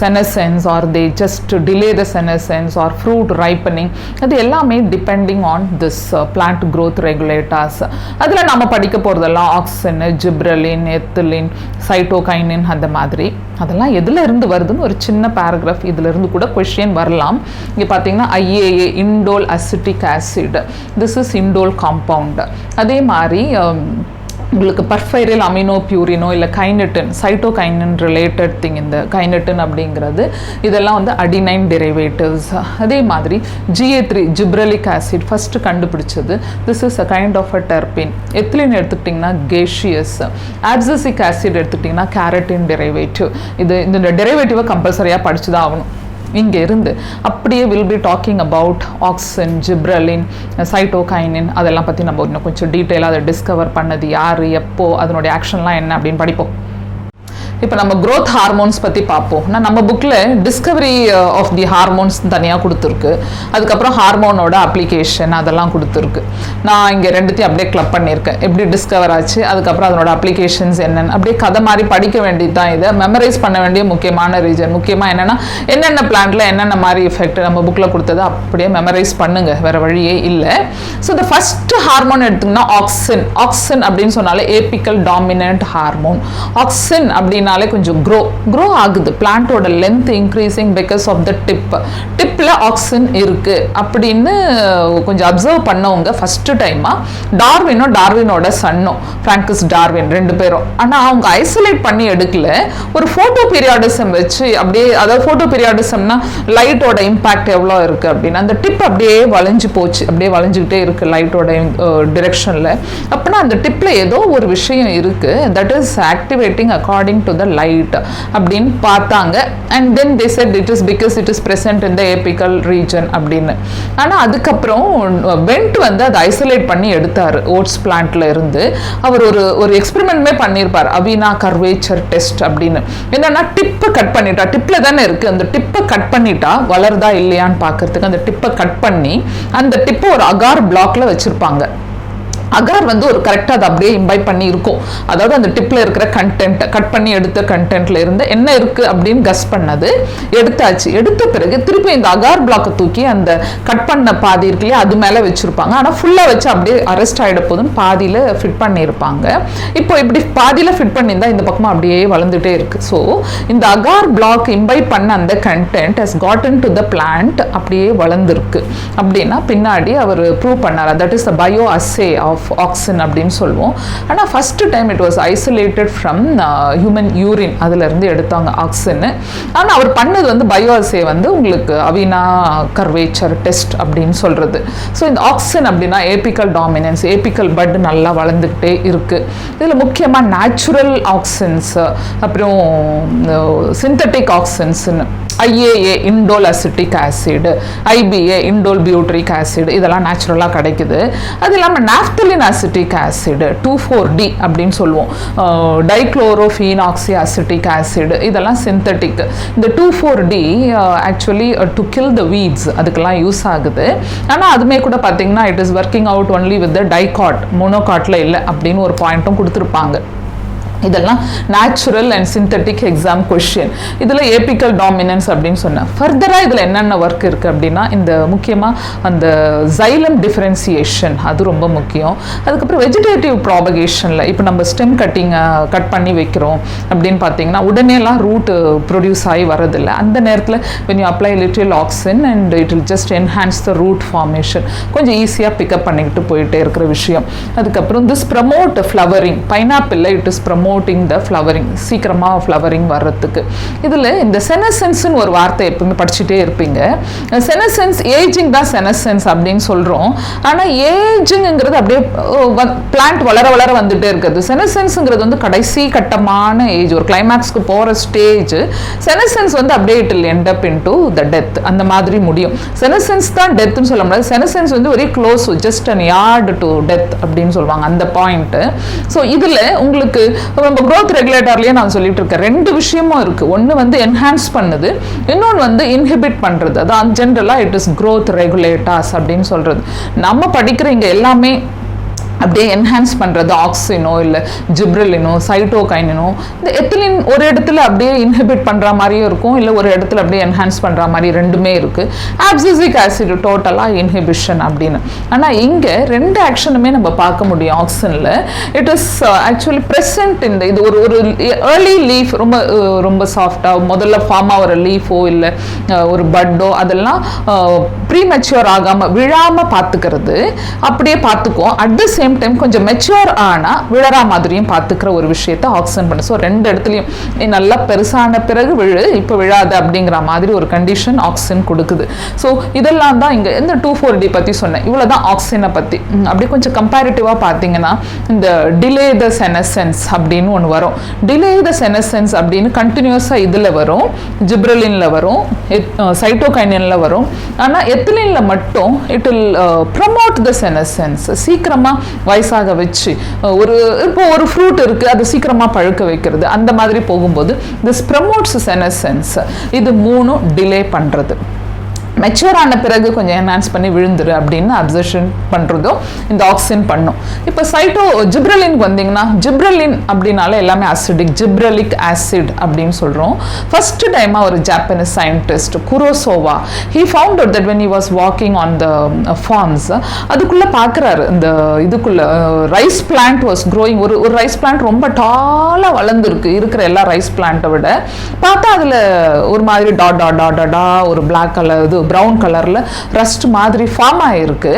senescence or they just delay the senescence or fruit ripening. அது எல்லாமே depending on this plant growth regulators. அதில் நம்ம படிக்க போகிறதெல்லாம் ஆக்சின், ஜிப்ரலின், எத்திலின், சைட்டோகைனின் அந்த மாதிரி. அதெல்லாம் எதில் இருந்து வருதுன்னு ஒரு சின்ன பேராகிராஃப் இதிலிருந்து கூட கொஷின் வரலாம். இங்கே பார்த்தீங்கன்னா IAA indole acetic acid, this is indole compound. அதே மாதிரி உங்களுக்கு பர்ஃபைரல் அமினோ பியூரினோ இல்லை கைனட்டின், சைட்டோகைனின் ரிலேட்டட் திங், இந்த கைனட்டின் அப்படிங்கிறது இதெல்லாம் வந்து அடினைன் டெரிவேட்டிவ்ஸ். அதே மாதிரி GA3 ஜிப்ரலிக் ஆசிட் ஃபஸ்ட்டு கண்டுபிடிச்சது, this is a kind of a terpene. Ethylene எடுத்துக்கிட்டிங்கன்னா கேஷியஸ். ஆப்சிசிக் ஆசிட் எடுத்துக்கிட்டிங்கன்னா கேரட்டின் டெரிவேட்டிவ். இந்த டெரிவேட்டிவை கம்பல்சரியாக படிச்சு தான் ஆகணும். இங்கே இருந்து அப்படியே will be talking about auxin, gibberellin, cytokinin, அதெல்லாம் பற்றி நம்ம இன்னும் கொஞ்சம் டீட்டெயிலாக அதை டிஸ்கவர் பண்ணது யார், எப்போ, அதனுடைய ஆக்ஷன்லாம் என்ன அப்படின்னு படிப்போம். இப்போ நம்ம growth ஹார்மோன்ஸ் பற்றி பார்ப்போம். நம்ம புக்கில் டிஸ்கவரி ஆஃப் தி ஹார்மோன்ஸ் தனியாக கொடுத்துருக்கு, அதுக்கப்புறம் ஹார்மோனோட அப்ளிகேஷன் அதெல்லாம் கொடுத்துருக்கு. நான் இங்கே ரெண்டுத்தையும் அப்படியே கிளப் பண்ணியிருக்கேன். எப்படி டிஸ்கவர் ஆச்சு, அதுக்கப்புறம் அதனோட அப்ளிகேஷன்ஸ் என்னென்னு அப்படியே கதை மாதிரி படிக்க வேண்டியது தான். இதை மெமரைஸ் பண்ண வேண்டிய முக்கியமான ரீஜன். முக்கியமாக என்னென்னா என்னென்ன பிளான்ட்டில் என்னென்ன மாதிரி எஃபெக்ட் நம்ம புக்கில் கொடுத்தது அப்படியே மெமரைஸ் பண்ணுங்க, வேறு வழியே இல்லை. ஸோ இந்த ஃபஸ்ட்டு ஹார்மோன் எடுத்திங்கன்னா ஆக்சின். ஆக்சின் அப்படின்னு சொன்னாலே ஏபிக்கல் டாமினன்ட் ஹார்மோன். ஆக்சின் அப்படின்னா கொஞ்சம் க்ரோ ஆகுது, பிளான்ட்டோட length increasing because of the டிப்ல ஆக்சின் இருக்கு அப்படின்னு கொஞ்சம் அப்சர்வ் பண்ணவங்க ஃபர்ஸ்ட் டைமா டார்வினோட சன்னும் பிராங்கிஸ் டார்வின் ரெண்டு பேரும். ஆனால் அவங்க ஐசோலேட் பண்ணி எடுக்கல, ஒரு போட்டோ பீரியாடிசம் வச்சு அப்படியே, அதாவது போட்டோ பீரியாடிசம்னா லைட்டோட இம்பாக்ட் எவ்வளோ இருக்கு அப்படின்னு அந்த டிப் அப்படியே வளைஞ்சு போச்சு, அப்படியே வளைஞ்சுக்கிட்டே இருக்கு லைட்டோட டிரெக்ஷன்ல. அப்படின்னா அந்த டிப்ல ஏதோ ஒரு விஷயம் இருக்கு, that is activating according to light அப்படின்னு பார்த்தாங்க. and then they said it is because it is present in the apical region அப்படின்னு. ஆனா அதுக்கப்புறம் வெண்ட் வந்து அதை ஐசோலேட் பண்ணி எடுத்தாரு ஓட்ஸ் பிளான்ட்ல இருந்து. அவர் ஒரு எக்ஸ்பெரிமெண்ட்மே பண்ணியிருப்பார், அவினா கர்வேச்சர் டெஸ்ட் அப்படின்னு. என்னன்னா டிப்பை கட் பண்ணிட்டா, டிப்ல தானே இருக்கு, அந்த டிப்பை கட் பண்ணிட்டா வளருதா இல்லையான்னு பார்க்கறதுக்கு அந்த டிப்பை கட் பண்ணி அந்த டிப்பை ஒரு அகார் பிளாக்ல வச்சிருப்பாங்க. அகார் வந்து ஒரு கரெக்டாக அதை அப்படியே இம்பைப் பண்ணி இருக்கும், அதாவது அந்த டிப்பில் இருக்கிற கண்டென்ட் கட் பண்ணி எடுத்த கண்டென்ட்ல இருந்து என்ன இருக்குது அப்படின்னு கஸ் பண்ணது எடுத்தாச்சு. எடுத்த பிறகு திருப்பி இந்த அகார் பிளாக்கை தூக்கி அந்த கட் பண்ண பாதி இருக்குல்லையே அது மேலே வச்சுருப்பாங்க. ஆனால் ஃபுல்லாக வச்சு அப்படியே அரெஸ்ட் ஆகிட போதுன்னு பாதியில் ஃபிட் பண்ணியிருப்பாங்க. இப்போ இப்படி பாதியில் ஃபிட் பண்ணியிருந்தால் இந்த பக்கமாக அப்படியே வளர்ந்துட்டே இருக்குது. ஸோ இந்த அகார் பிளாக் இம்பைப் பண்ண அந்த content has gotten to the plant, அப்படியே வளர்ந்துருக்கு அப்படின்னா பின்னாடி அவர் ப்ரூவ் பண்ணார். That is the bioassay of auxin அப்படின்னு சொல்லுவோம். ஆனால் first time it was isolated from human urine, அதுல இருந்து எடுத்தாங்க ஆக்சின். ஆனால் அவர் பண்ணது வந்து பயோஅசே வந்து உங்களுக்கு அவினா கர்வேச்சர் டெஸ்ட் அப்படின்னு சொல்றது. ஸோ இந்த ஆக்சின் அப்படின்னா ஏபிக்கல் டாமினன்ஸ், ஏபிக்கல் பட் நல்லா வளர்ந்துக்கிட்டே இருக்கு. இதில் முக்கியமாக நேச்சுரல் ஆக்சின்ஸ், அப்புறம் சிந்தட்டிக் ஆக்சின்ஸ்னு IAA indole acetic acid, IBA indole butyric acid, இதெல்லாம் நேச்சுரலாக கிடைக்குது. அது இல்லாமல் நாப்தலின் அசிட்டிக் ஆசிட் 2,4-D அப்படின்னு சொல்லுவோம், டைக்ளோரோஃபீனாக்சி அசிட்டிக் ஆசிட், இதெல்லாம் சிந்தட்டிக். இந்த 2,4-D actually to kill the weeds அதுக்கெல்லாம் யூஸ் ஆகுது. ஆனால் அதுமே கூட பார்த்தீங்கன்னா it is working out only with the dicot, மோனோகாட்டில் இல்லை அப்படின்னு ஒரு பாயிண்ட்டும் கொடுத்துருப்பாங்க. இதெல்லாம் natural and synthetic exam question. இதில் ஏபிக்கல் டாமினன்ஸ் அப்படின்னு சொன்னேன். ஃபர்தராக இதில் என்னென்ன ஒர்க் இருக்குது அப்படின்னா இந்த முக்கியமாக அந்த ஜைலம் டிஃபரன்சியேஷன் அது ரொம்ப முக்கியம். அதுக்கப்புறம் வெஜிடேட்டிவ் ப்ராபகேஷனில் இப்போ நம்ம ஸ்டெம் கட் பண்ணி வைக்கிறோம் அப்படின்னு பார்த்தீங்கன்னா உடனேலாம் ரூட் ப்ரொடியூஸ் ஆகி வரதில்லை. அந்த நேரத்தில் when you apply little auxin and it will just enhance the root formation, கொஞ்சம் ஈஸியாக பிக்கப் பண்ணிக்கிட்டு போயிட்டே இருக்கிற விஷயம். அதுக்கப்புறம் this promote flowering, பைனாப்பிளில் it is promoting the flowering, சீக்கிரமாக ஃப்ளவரிங் வர்றதுக்கு. இதில் இந்த செனசென்ஸ்னு ஒரு வார்த்தை எப்பவுமே படிச்சுட்டே இருப்பீங்க. செனசென்ஸ் ஏஜிங் தான் செனசென்ஸ் அப்படின்னு சொல்கிறோம். ஆனால் ஏஜிங்கிறது அப்படியே பிளான்ட் வளர வளர வந்துட்டே இருக்குது. செனசென்ஸுங்கிறது வந்து கடைசி கட்டமான ஏஜ், ஒரு கிளைமேக்ஸ்க்கு போகிற ஸ்டேஜ். செனசென்ஸ் வந்து அப்படியே it will end up into the death, அந்த மாதிரி முடியும். செனசென்ஸ் தான் டெத்துன்னு சொல்ல முடியாது. செனசென்ஸ் வந்து very close, just an yard to death அப்படின்னு சொல்லுவாங்க அந்த பாயிண்ட்டு. ஸோ இதில் உங்களுக்கு நம்ம growth ரெகுலேட்டர்லயே நான் சொல்லிட்டு இருக்கேன், ரெண்டு விஷயமும் இருக்கு. ஒன்று வந்து என்ஹான்ஸ் பண்ணுது, இன்னொன்று வந்து இன்ஹிபிட் பண்றது. அதான் ஜென்ரலா இட் இஸ் growth ரெகுலேட்டர்ஸ் அப்படின்னு சொல்றது. நம்ம படிக்கிற இங்க எல்லாமே அப்படியே என்ஹான்ஸ் பண்ணுறது ஆக்சினோ இல்லை ஜிப்ரலினோ சைட்டோகைனினோ. இந்த எத்திலின் ஒரு இடத்துல அப்படியே இன்ஹிபிட் பண்ணுற மாதிரியும் இருக்கும், இல்லை ஒரு இடத்துல அப்படியே என்ஹான்ஸ் பண்ணுற மாதிரி ரெண்டுமே இருக்குது. ஆப்சிசிக் ஆசிட் டோட்டலாக இன்ஹிபிஷன் அப்படின்னு. ஆனால் இங்கே ரெண்டு ஆக்ஷனுமே நம்ம பார்க்க முடியும் ஆக்சினில். இட் இஸ் ஆக்சுவலி ப்ரெசன்ட் இந்த இது ஒரு ஒரு ஏர்லி லீஃப் ரொம்ப ரொம்ப சாஃப்டாக முதல்ல ஃபார்ம் ஆகிற லீஃபோ இல்லை ஒரு பட்டோ அதெல்லாம் ப்ரீமெச்சுவர் ஆகாமல் விழாமல் பார்த்துக்கிறது, அப்படியே பார்த்துக்குவோம். அட் த சேம் டைம் கொஞ்சம் மெச்சூர் ஆனால் விழறா மாதிரியும் பார்த்துக்கிற ஒரு விஷயத்தை ஆக்சிஜன் பண்ணு. ஸோ ரெண்டு இடத்துலையும் நல்லா பெருசான பிறகு விழு, இப்போ விழாது அப்படிங்கிற மாதிரி ஒரு கண்டிஷன் ஆக்சிஜன் கொடுக்குது. ஸோ இதெல்லாம் தான் இங்கே இந்த 2,4-D பற்றி சொன்னேன். இவ்வளோ தான் ஆக்சிஜனை பற்றி. அப்படி கொஞ்சம் கம்பேரிட்டிவாக பார்த்தீங்கன்னா இந்த டிலே த செனசென்ஸ் அப்படின்னு ஒன்று வரும். டிலே த செனசென்ஸ் அப்படின்னு கண்டினியூஸாக இதில் வரும், ஜிப்ரலினில் வரும், சைட்டோகைனினில் வரும். ஆனால் எத்திலினில் மட்டும் இட் வில் ப்ரமோட் த செனசென்ஸ், சீக்கிரமாக வயசாக வச்சு இப்போ ஒரு ஃப்ரூட் இருக்கு அது சீக்கிரமா பழுக்க வைக்கிறது, அந்த மாதிரி போகும்போது திஸ் ப்ரமோட்ஸ் செனசென்ஸ். இது மூணும் டிலே பண்றது. மெச்சூர் ஆன பிறகு கொஞ்சம் என்ஹான்ஸ் பண்ணி விழுந்துரு அப்படின்னு அப்சர்ஷன் பண்ணுறதும் இந்த ஆக்சிஜன் பண்ணும். இப்போ ஜிப்ரலினுக்கு வந்தீங்கன்னா ஜிப்ரலின் அப்படின்னாலே எல்லாமே அசிடிக், ஜிப்ரலிக் ஆசிட் அப்படின்னு சொல்கிறோம். ஃபர்ஸ்ட் டைமாக ஒரு Japanese scientist Kurosawa he found out that when he was walking on the farms, அதுக்குள்ளே பார்க்குறாரு இந்த இதுக்குள்ள ரைஸ் பிளான்ட் வாஸ் க்ரோயிங். ஒரு ரைஸ் பிளான்ட் ரொம்ப டாலாக வளர்ந்துருக்கு இருக்கிற எல்லா ரைஸ் பிளான்ட்டை விட. பார்த்தா அதில் ஒரு மாதிரி டா ஒரு பிளாக் கலர் இது ப்ரௌன் கலர்ல ரஸ்ட் மாதிரி ஃபார்ம் ஆயிருக்கு.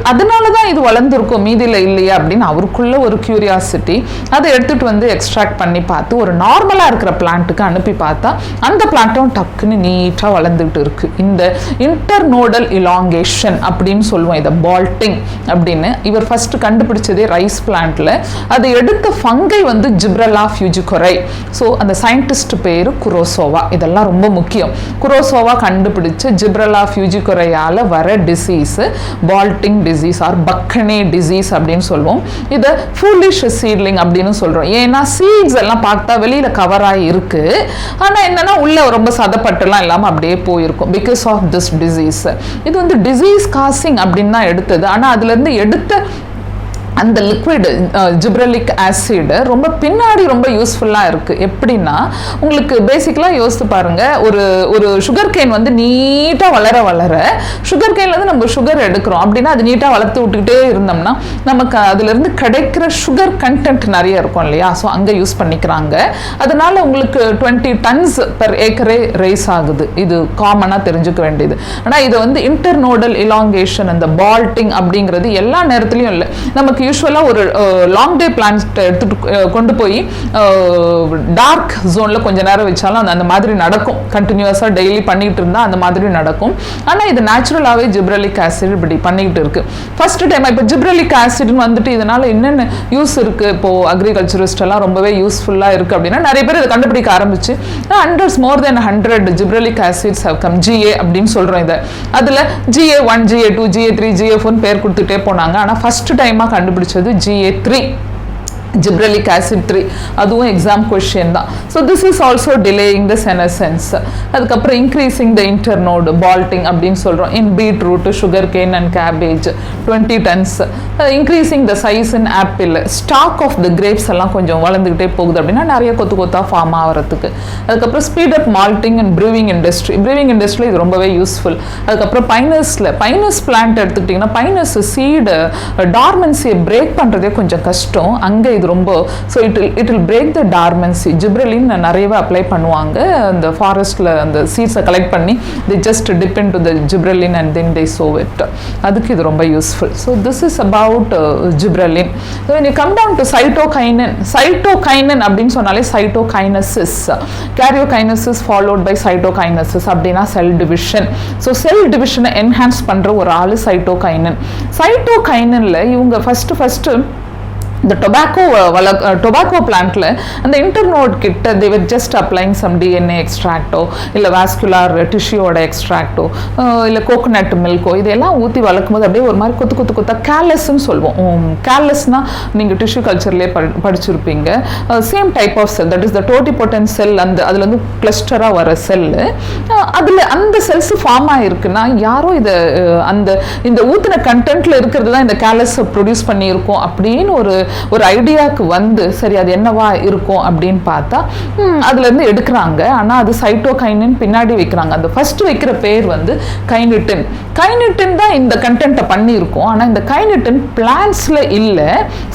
அதனால தான் இது வளர்ந்துருக்கும், மீதியில் இல்லையா அப்படின்னு அவருக்குள்ள ஒரு கியூரியாசிட்டி. அதை எடுத்துட்டு வந்து எக்ஸ்ட்ராக்ட் பண்ணி பார்த்து ஒரு நார்மலாக இருக்கிற பிளான்ட்டுக்கு அனுப்பி பார்த்தா அந்த பிளான்ட்டும் டக்குன்னு நீட்டாக வளர்ந்துட்டு இருக்கு. இந்த இன்டர்நோடல் இலாங்கேஷன் அப்படின்னு சொல்லுவோம், இதை பால்டிங் அப்படின்னு. இவர் ஃபர்ஸ்ட் கண்டுபிடிச்சதே ரைஸ் பிளான்ட்ல. அதை எடுத்த ஃபங்கை வந்து ஜிப்ரலா ஃபியூஜிகொரை. ஸோ அந்த சயின்டிஸ்ட் பேரு குரோசோவா. இதெல்லாம் ரொம்ப முக்கியம். குரோசோவா கண்டுபிடிச்ச ஜிப்ரலா ஃபியூஜிகொரையால வர டிசீஸ் பால்டிங் டிசீஸ் ஆர் பக்கனே டிசீஸ் அப்படின்னு சொல்லுவோம். இதை ஃபூலிஷ் சீட்லிங் அப்படின்னு சொல்றோம். ஏன்னா சீட்ஸ் எல்லாம் பார்த்தா வெளியில கவர் ஆகி இருக்கு, ஆனா என்னன்னா உள்ள ரொம்ப சதப்பட்டுலாம் இல்லாம அப்படியே போயிருக்கும் பிகாஸ் ஆஃப் திஸ் டிசீஸ். இது வந்து டிசீஸ் காசிங் அப்படின்னு தான் எடுத்தது. ஆனா அதுல இருந்து எடுத்த அந்த லிக்விட் ஜிப்ரலிக் ஆசிட் ரொம்ப பின்னாடி ரொம்ப யூஸ்ஃபுல்லாக இருக்குது. எப்படின்னா உங்களுக்கு பேசிக்கலாக யோசித்து பாருங்கள், ஒரு சுகர் கேன் வந்து நீட்டாக வளர சுகர் கேன்லேருந்து நம்ம சுகர் எடுக்கிறோம் அப்படின்னா அது நீட்டாக வளர்த்து விட்டுக்கிட்டே இருந்தோம்னா நமக்கு அதுலேருந்து கிடைக்கிற சுகர் கண்டென்ட் நிறைய இருக்கும் இல்லையா? ஸோ அங்கே யூஸ் பண்ணிக்கிறாங்க. அதனால உங்களுக்கு 20 tons per acre ரைஸ் ஆகுது. இது காமனாக தெரிஞ்சுக்க வேண்டியது. ஆனால் இதை வந்து இன்டர்நோடல் இலாங்கேஷன் அந்த பால்டிங் அப்படிங்கிறது எல்லா நேரத்துலையும் இல்லை. நமக்கு யூஸ்வலாக ஒரு லாங் டே பிளான்ட் எடுத்துட்டு கொண்டு போய் டார்க் ஜோனில் கொஞ்ச நேரம் வச்சாலும் அந்த மாதிரி நடக்கும். கண்டினியூஸாக டெய்லி பண்ணிட்டு இருந்தால் அந்த மாதிரி நடக்கும். ஆனால் இது நேச்சுரலாகவே ஜிப்ரலிக் ஆசிட் இப்படி பண்ணிக்கிட்டு இருக்கு. ஃபர்ஸ்ட் டைம் இப்போ ஜிப்ரலிக் ஆசிட்னு வந்துட்டு இதனால என்னென்ன யூஸ் இருக்கு, இப்போ அக்ரிகல்ச்சரிஸ்ட் எல்லாம் ரொம்பவே யூஸ்ஃபுல்லாக இருக்கு அப்படின்னா நிறைய பேர் இதை கண்டுபிடிக்க ஆரம்பிச்சு more than 100 gibberellic acids have come, GA அப்படின்னு சொல்றோம். இதை அதில் GA1 GA2 GA3 GA4 பேர் கொடுத்துட்டே போனாங்க. ஆனால் ஃபர்ஸ்ட் டைமாக கண்டுபிடிச்சது GA3 Gibberellic acid 3. அதுவும் எக்ஸாம் கொஸ்டின் தான். So this is also delaying the senescence. அதுக்கப்புறம் இன்க்ரீசிங் த இன்டர்னோடு பால்டிங் அப்படின்னு சொல்கிறோம். In beetroot, sugar cane and cabbage 20 tons. Increasing the size in apple. Stalk of the grapes எல்லாம் கொஞ்சம் வளர்ந்துக்கிட்டே போகுது அப்படின்னா நிறைய கொத்தாக ஃபார்ம் ஆகிறதுக்கு. அதுக்கப்புறம் speed up malting and proving industry. Proving இண்டஸ்ட்ரியில் இது ரொம்பவே யூஸ்ஃபுல். அதுக்கப்புறம் பைனஸ் பிளான்ட் எடுத்துக்கிட்டிங்கன்னா பைனஸ் சீடு டார்மன்சியை பிரேக் பண்ணுறதே கொஞ்சம் கஷ்டம். அங்கே இது ரொம்ப it will break the dormancy. Gibberellin நிறையவே அப்ளை பண்ணுவாங்க. அந்த ஃபாரஸ்ட்ல அந்த சீட்ஸை கலெக்ட் பண்ணி they just dip into the gibberellin and then they sow it. அதுக்கு இது ரொம்ப useful. So this is about gibberellin. when you come down to cytokinin அப்படின்னு சொன்னாலே cytokinesis, karyokinesis followed by cytokinesis அப்படின்னா செல் டிவிஷன். ஸோ செல் டிவிஷனை என்ஹான்ஸ் பண்ற ஒரு ஆளு சைட்டோகைனின். சைட்டோகைனின்ல இவங்க ஃபர்ஸ்ட் இந்த டொபாக்கோ பிளான்ட்ல அந்த இன்டர்னோட் கிட்ட they were just applying some DNA எக்ஸ்ட்ராக்டோ இல்லை வாஸ்குலார் டிஷ்யூவோட எக்ஸ்ட்ராக்டோ இல்லை கோகோனட் மில்கோ இதெல்லாம் ஊற்றி வளர்க்கும் போது அப்படியே ஒரு மாதிரி கொத்து கேர்லெஸ்ன்னு சொல்லுவோம். கேர்லெஸ்னா நீங்கள் டிஷ்யூ கல்ச்சர்லேயே படிச்சிருப்பீங்க. Same type of cell, that is the totipotent cell. அதில் வந்து கிளஸ்டராக வர செல்லு, அதில் அந்த செல்ஸ் ஃபார்ம் ஆகிருக்குன்னா யாரோ இதை இந்த ஊற்றின கண்டென்ட்ல இருக்கிறது தான் இந்த கேர்லெஸ் ப்ரொடியூஸ் பண்ணியிருக்கோம் அப்படின்னு ஒரு ஐடியாவுக்கு வந்து சரி அது என்னவா இருக்கும் அப்படின்னு பார்த்தா அதுலேருந்து எடுக்கிறாங்க. ஆனால் அது சைட்டோகைனின் பின்னாடி வைக்கிறாங்க. அந்த ஃபர்ஸ்ட் வைக்கிற பேர் வந்து கைனிட்டின் தான் இந்த கண்டென்ட்டை பண்ணியிருக்கோம். ஆனால் இந்த கைனிட்டின் பிளான்ட்ஸில் இல்லை,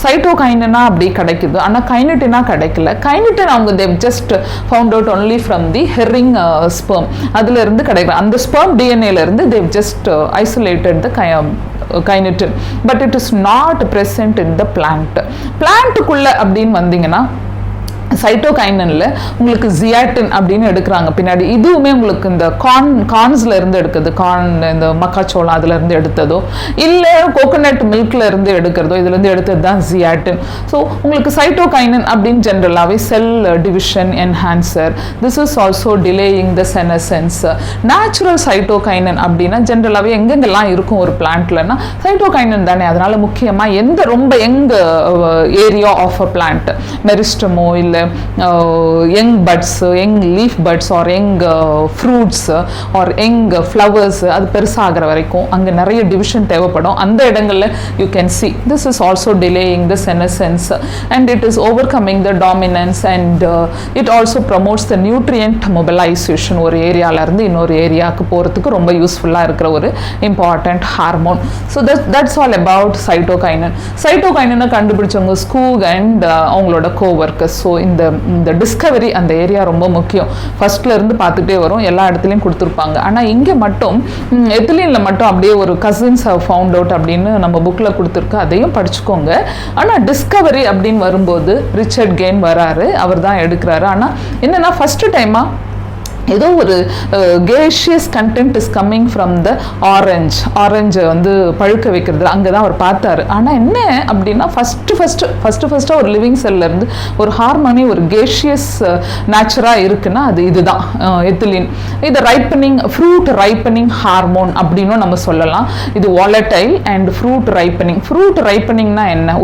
சைட்டோகைனா அப்படி கிடைக்குது. ஆனால் கைனிட்டினா கிடைக்கல. கைனிட்டின் அவங்க they've just found out only from the herring sperm. அதுலேருந்து கிடைக்கும் அந்த ஸ்பெர்ம் டிஎன்ஏலேருந்து they've just isolated the kinetin, but it is not present in the plant. பிளான்ட்டுக்குள்ள அப்படின்னு வந்தீங்கன்னா சைட்டோகைனின்ல உங்களுக்கு ஜியாட்டின் அப்படின்னு எடுக்கிறாங்க பின்னாடி. இதுவுமே உங்களுக்கு இந்த கார்ன்ஸ்ல இருந்து எடுக்குது, கார்ன் இந்த மக்காச்சோளம் அதுல இருந்து எடுத்ததோ இல்லை கோகோனட் மில்க்ல இருந்து எடுக்கிறதோ இதுல இருந்து எடுத்தது தான் ஜியாட்டின். ஸோ உங்களுக்கு சைட்டோகைனின் அப்படின்னு ஜென்ரலாகவே cell division enhancer, this is also delaying the senescence. Natural cytokinin அப்படின்னா ஜென்ரலாகவே எங்கெங்கெல்லாம் இருக்கும் ஒரு பிளான்ட்லன்னா சைட்டோகைனின் தானே. அதனால முக்கியமாக ரொம்ப ஏரியா ஆஃப் அ பிளான்ட், மெரிஸ்டமோ இல்லை young buds, young leaf buds or young fruits or young flowers அது பெருசாகிற வரைக்கும் அங்கே நிறைய டிவிஷன் தேவைப்படும். அந்த இடங்களில் you can see this is also delaying the senescence and it is overcoming the dominance and it also promotes the nutrient mobilisation. ஒரு ஏரியாவிலேருந்து இன்னொரு ஏரியாவுக்கு போகிறதுக்கு ரொம்ப யூஸ்ஃபுல்லாக இருக்கிற ஒரு important hormone. So that's all about cytokinin. சைட்டோகைனினை கண்டுபிடிச்சவங்க ஸ்கூக் அண்ட் அவங்களோட கோவர்க்கர்ஸ். ஸோ இந்த டிஸ்கவரி அந்த ஏரியா ரொம்ப முக்கியம். ஃபர்ஸ்ட்ல இருந்து பார்த்துட்டே வரும், எல்லா இடத்துலையும் கொடுத்துருப்பாங்க. ஆனால் இங்கே மட்டும் எத்திலீன்ல மட்டும் அப்படியே ஒரு கசின்ஸ் ஃபவுண்ட் அவுட் அப்படின்னு நம்ம புக்கில் கொடுத்துருக்கு, அதையும் படிச்சுக்கோங்க. ஆனால் டிஸ்கவரி அப்படின்னு வரும்போது ரிச்சர்ட் கெயின் வராரு, அவர் தான் எடுக்கிறாரு. ஆனால் என்னன்னா ஃபர்ஸ்ட் டைமா ஏதோ ஒரு gaseous content is coming from the orange வந்து பழுக்க வைக்கிறது அங்கே தான் அவர் பார்த்தாரு. ஆனால் என்ன அப்படின்னா ஃபஸ்ட்டு ஒரு லிவிங் செல்லேருந்து ஒரு ஹார்மோனி ஒரு கேஷியஸ் நேச்சராக இருக்குன்னா அது இதுதான் எத்திலீன். இது ஃப்ரூட் ரைப்பனிங் ஹார்மோன் அப்படின்னும் நம்ம சொல்லலாம். இது வாலடைல் அண்ட் ஃப்ரூட் ரைப்பனிங்னா என்ன,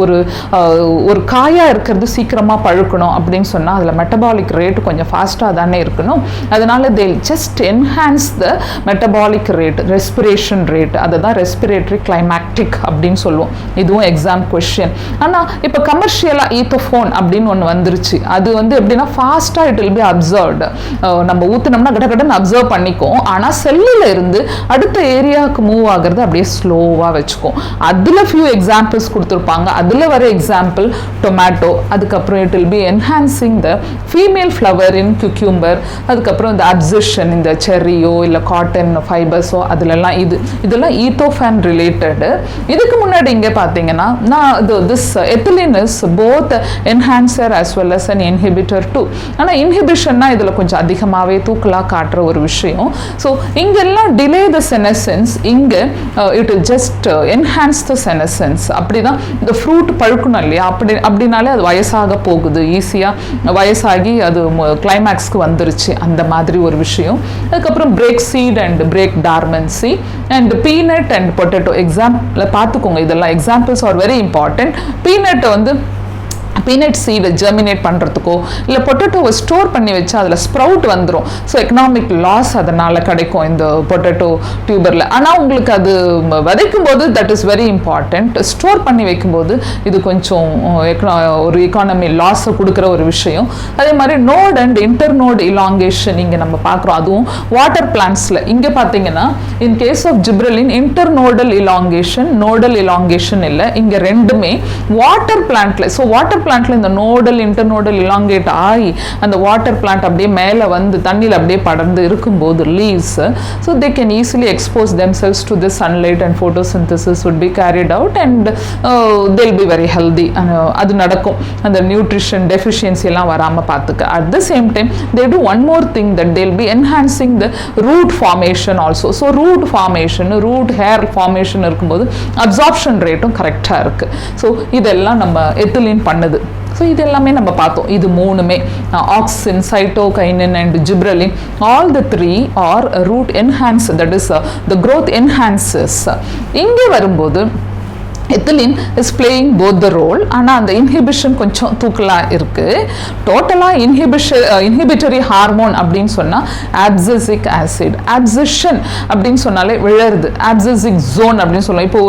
ஒரு காயாக இருக்கிறது சீக்கிரமாக பழுக்கணும் அப்படின்னு சொன்னால் அதில் மெட்டபாலிக் ரேட் கொஞ்சம் ஃபாஸ்ட்டாக தானே இருக்கணும். அதனால they'll just enhance the metabolic rate, respiration rate. அதுதான் ரெஸ்பிரேட்டரி கிளைமேக்டிக் அப்படின்னு சொல்லுவோம். இதுவும் எக்ஸாம் கொஸ்டின். ஆனால் இப்போ கமர்ஷியலாக ஈத்தோஃபோன் அப்படின்னு ஒன்று வந்துருச்சு. அது வந்து எப்படின்னா ஃபாஸ்ட்டாக இட் வில் பி அப்சர்வ்டு. நம்ம ஊற்றினோம்னா கடகடன்னு அப்சர்வ் பண்ணிக்கும். ஆனால் செல்லில் இருந்து அடுத்த ஏரியாவுக்கு மூவ் ஆகிறது அப்படியே ஸ்லோவாக வச்சுக்கும். அதில் ஃபியூ எக்ஸாம்பிள்ஸ் கொடுத்துருப்பாங்க. அதில் வர எக்ஸாம்பிள் டொமேட்டோ, அதுக்கப்புறம் it will be enhancing the female flower in cucumber, அதுக்கப்புறம் இந்த அப்சிஷன் இந்த செர்ரியோ இல்லை காட்டன் ஃபைபர்ஸோ அதுலலாம் இதெல்லாம் ஈத்தோஃபேன் ரிலேட்டடு. இதுக்கு முன்னாடி இங்கே பார்த்தீங்கன்னா this ethylene is both enhancer as well as an inhibitor too. ஆனால் இன்ஹிபிஷன்னா இதில் கொஞ்சம் அதிகமாகவே தூக்கலாக காட்டுற ஒரு விஷயம். ஸோ இங்கெல்லாம் டிலே த செனசென்ஸ், இங்கே it will just enhance the senescence. அப்படி தான் இந்த ஃப்ரூட் பழுக்கணும் இல்லையா, அப்படின்னாலே அது வயசாக போகுது, ஈஸியாக வயசாகி அது கிளைமேக்ஸ்க்கு வந்துருச்சு அந்த மாதிரி ஒரு விஷயம். அதுக்கப்புறம் break seed and break dormancy and peanut and potato example பார்த்துக்கோங்க. இதெல்லாம் எக்ஸாம்பிள்ஸ் ஆர் வெரி இம்பார்ட்டன்ட். பீனட்டை வந்து பீனட் சீடை ஜெர்மினேட் பண்ணுறதுக்கோ இல்லை பொட்டேட்டோவை ஸ்டோர் பண்ணி வச்சு அதில் ஸ்ப்ரவுட் வந்துடும். ஸோ எக்கனாமிக் லாஸ் அதனால் கிடைக்கும் இந்த பொட்டேட்டோ டியூபரில். ஆனால் உங்களுக்கு அது விதைக்கும் போது that is very important. Store பண்ணி வைக்கும்போது இது கொஞ்சம் ஒரு எக்கானமி லாஸை கொடுக்குற ஒரு விஷயம். அதே மாதிரி நோட் அண்ட் இன்டர்நோட் இலாங்கேஷன் இங்கே நம்ம பார்க்குறோம். அதுவும் வாட்டர் பிளான்ட்ஸில் இங்கே பார்த்தீங்கன்னா in case of gibberellin internodal elongation, nodal elongation இல்லை, இங்கே ரெண்டுமே வாட்டர் பிளான்ட்ல. ஸோ வாட்டர் பிளான்ட்ல இந்த நோடல் இன்டர்நோடல் இலாங்கேட் ஆகி அந்த வாட்டர் பிளான்ட் அப்படியே மேலே வந்து தண்ணியில் அப்படியே படர்ந்து இருக்கும்போது leaves, so they can easily expose themselves to the sunlight and photosynthesis would be carried out and they'll be very healthy. அது நடக்கும், அந்த நியூட்ரிஷன் டெஃபிஷியன்சி எல்லாம் வராமல் பார்த்துக்க. At the same time they do one more thing, that they'll be enhancing the root formation also. So root formation, root hair formation இருக்கும்போது அப்சார்ப்ஷன் ரேட்டும் கரெக்டாக இருக்குது. ஸோ இதெல்லாம் நம்ம எத்திலீன் பண்ணுது. ஸோ இது எல்லாமே நம்ம பார்த்தோம். இது மூணுமே auxin, cytokinin and gibberellin, all the three are root enhance, that is the growth enhancers. இங்கே வரும்போது ethylene is playing both the role. ஆனால் அந்த இன்ஹிபிஷன் கொஞ்சம் தூக்கலாக இருக்குது. டோட்டலாக இன்ஹிபிட்டரி ஹார்மோன் அப்படின்னு சொன்னால் ஆப்சசிக் ஆசிட். ஆப்சஷன் அப்படின்னு சொன்னாலே விழருது, ஆப்சசிக் ஜோன் அப்படின்னு சொல்லலாம். இப்போ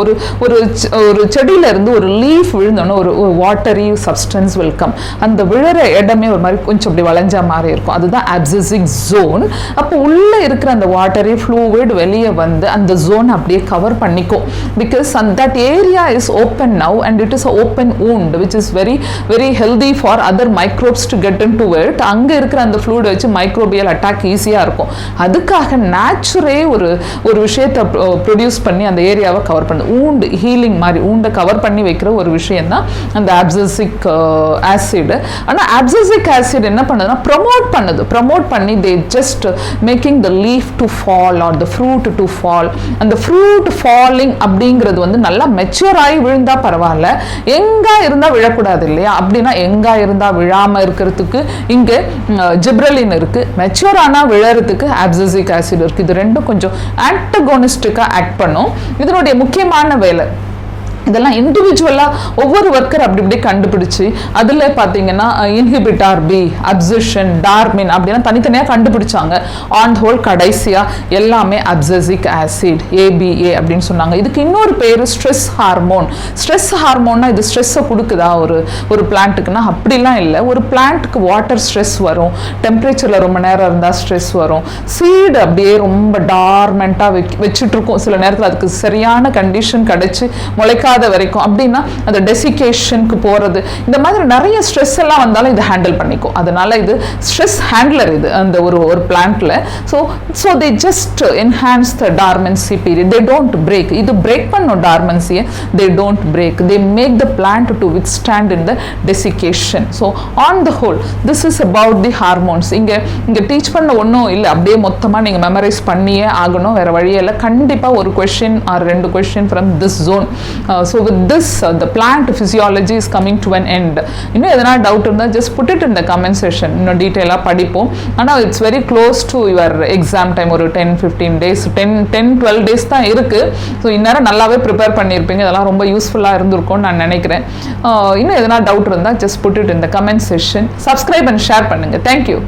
ஒரு செடியிலேருந்து ஒரு லீஃப் விழுந்தோன்னா ஒரு வாட்டரி சப்ஸ்டன்ஸ் வெல்கம், அந்த விழற இடமே ஒரு மாதிரி கொஞ்சம் அப்படி வளைஞ்ச மாதிரி இருக்கும், அதுதான் ஆப்சசிக் ஜோன். அப்போ உள்ளே இருக்கிற அந்த வாட்டரி ஃப்ளூவிட் வெளியே வந்து அந்த ஜோன் அப்படியே கவர் பண்ணிக்கும். Because that area is open now and it is an open wound which is very very healthy for other microbes to get into it. அங்க இருக்கிற அந்த fluid வச்சு microbial attack ஈஸியா இருக்கும். அதுக்காக நேச்சுரே ஒரு விஷயத்தை ப்ரொடியூஸ் பண்ணி அந்த ஏரியாவை கவர் பண்ணு, wound healing மாதிரி wound கவர் பண்ணி வைக்கிற ஒரு விஷயம் தான் அந்த abscisic acid. ஆனா abscisic acid என்ன பண்ணுதுன்னா ப்ரமோட் பண்ணி they just making the leaf to fall or the fruit to fall. அந்த fruit falling அப்படிங்கிறது வந்து நல்லா மெச்சூர் ஆகி விழுந்தா பரவாயில்ல, எங்கா இருந்தா விழக்கூடாது இல்லையா? அப்படின்னா எங்கா இருந்தா விழாம இருக்கிறதுக்கு இங்க ஜிப்ரலின் இருக்கு, மெச்சூர் ஆனா விழறதுக்கு ஆப்சசிக் ஆசிட் இருக்கு. இது ரெண்டும் கொஞ்சம் ஆன்டகோனிஸ்டிக்கா ஆக்ட் பண்ணும். இதனுடைய முக்கியமான வேலை இதெல்லாம் இண்டிவிஜுவலாக ஒவ்வொரு ஒர்க்கர் அப்படி இப்படி கண்டுபிடிச்சு அதில் பார்த்தீங்கன்னா இன்ஹிபிட்டார் பி, அப்சிஷன், டார்மின் அப்படின்னா தனித்தனியாக கண்டுபிடிச்சாங்க. ஆன் ஹோல் கடைசியாக எல்லாமே அப்சசிக் ஆசிட் ABA அப்படின்னு சொன்னாங்க. இதுக்கு இன்னொரு பேர் ஸ்ட்ரெஸ் ஹார்மோன். ஸ்ட்ரெஸ் ஹார்மோன்னா இது ஸ்ட்ரெஸ்ஸை கொடுக்குதா ஒரு பிளான்ட்டுக்குன்னா? அப்படிலாம் இல்லை. ஒரு பிளான்ட்டுக்கு வாட்டர் ஸ்ட்ரெஸ் வரும், டெம்பரேச்சரில் ரொம்ப நேரம் இருந்தால் ஸ்ட்ரெஸ் வரும், சீடு அப்படியே ரொம்ப டார்மெண்ட்டாக வச்சுட்ருக்கோம், சில நேரத்தில் அதுக்கு சரியான கண்டிஷன் கிடச்சி முளைக்க வரைக்கும் அப்படின்னா அந்த டெசிகேஷனுக்கு போறது, இந்த மாதிரி நிறைய ஸ்ட்ரெஸ் எல்லாம் வந்தாலும் இது ஹேண்டில் பண்ணிக்கும். அதனால இது ஸ்ட்ரெஸ் ஹேண்ட்லர் இது அந்த ஒரு பிளான்ட்ல. So they just enhance the dormancy period. They don't break. இது பிரேக் பண்ணும் டார்மன்சியை, they don't break. They make the plant to withstand in the desiccation. So on the whole this is about the hormones. இங்கே டீச் பண்ண ஒன்றும் இல்லை, அப்படியே மொத்தமாக நீங்கள் மெமரைஸ் பண்ணியே ஆகணும், வேற வழியில். கண்டிப்பாக ஒரு question or 2 question from this zone. So with this the plant physiology is coming to an end. இன்னும் எதனா டவுட் இருந்தால் just put it in the comment section. இன்னும் டீட்டெயிலாக படிப்போம். ஆனால் it's very close to your exam time. ஒரு 10-15 days 10-12 days தான் இருக்குது. ஸோ இந்நேரம் நல்லாவே ப்ரிப்பேர் பண்ணியிருப்பீங்க. இதெல்லாம் ரொம்ப யூஸ்ஃபுல்லாக இருந்திருக்கும்னு நான் நினைக்கிறேன். இன்னும் எதனா டவுட் இருந்தால் just put it in the comment section. Subscribe and share பண்ணுங்கள். Thank you.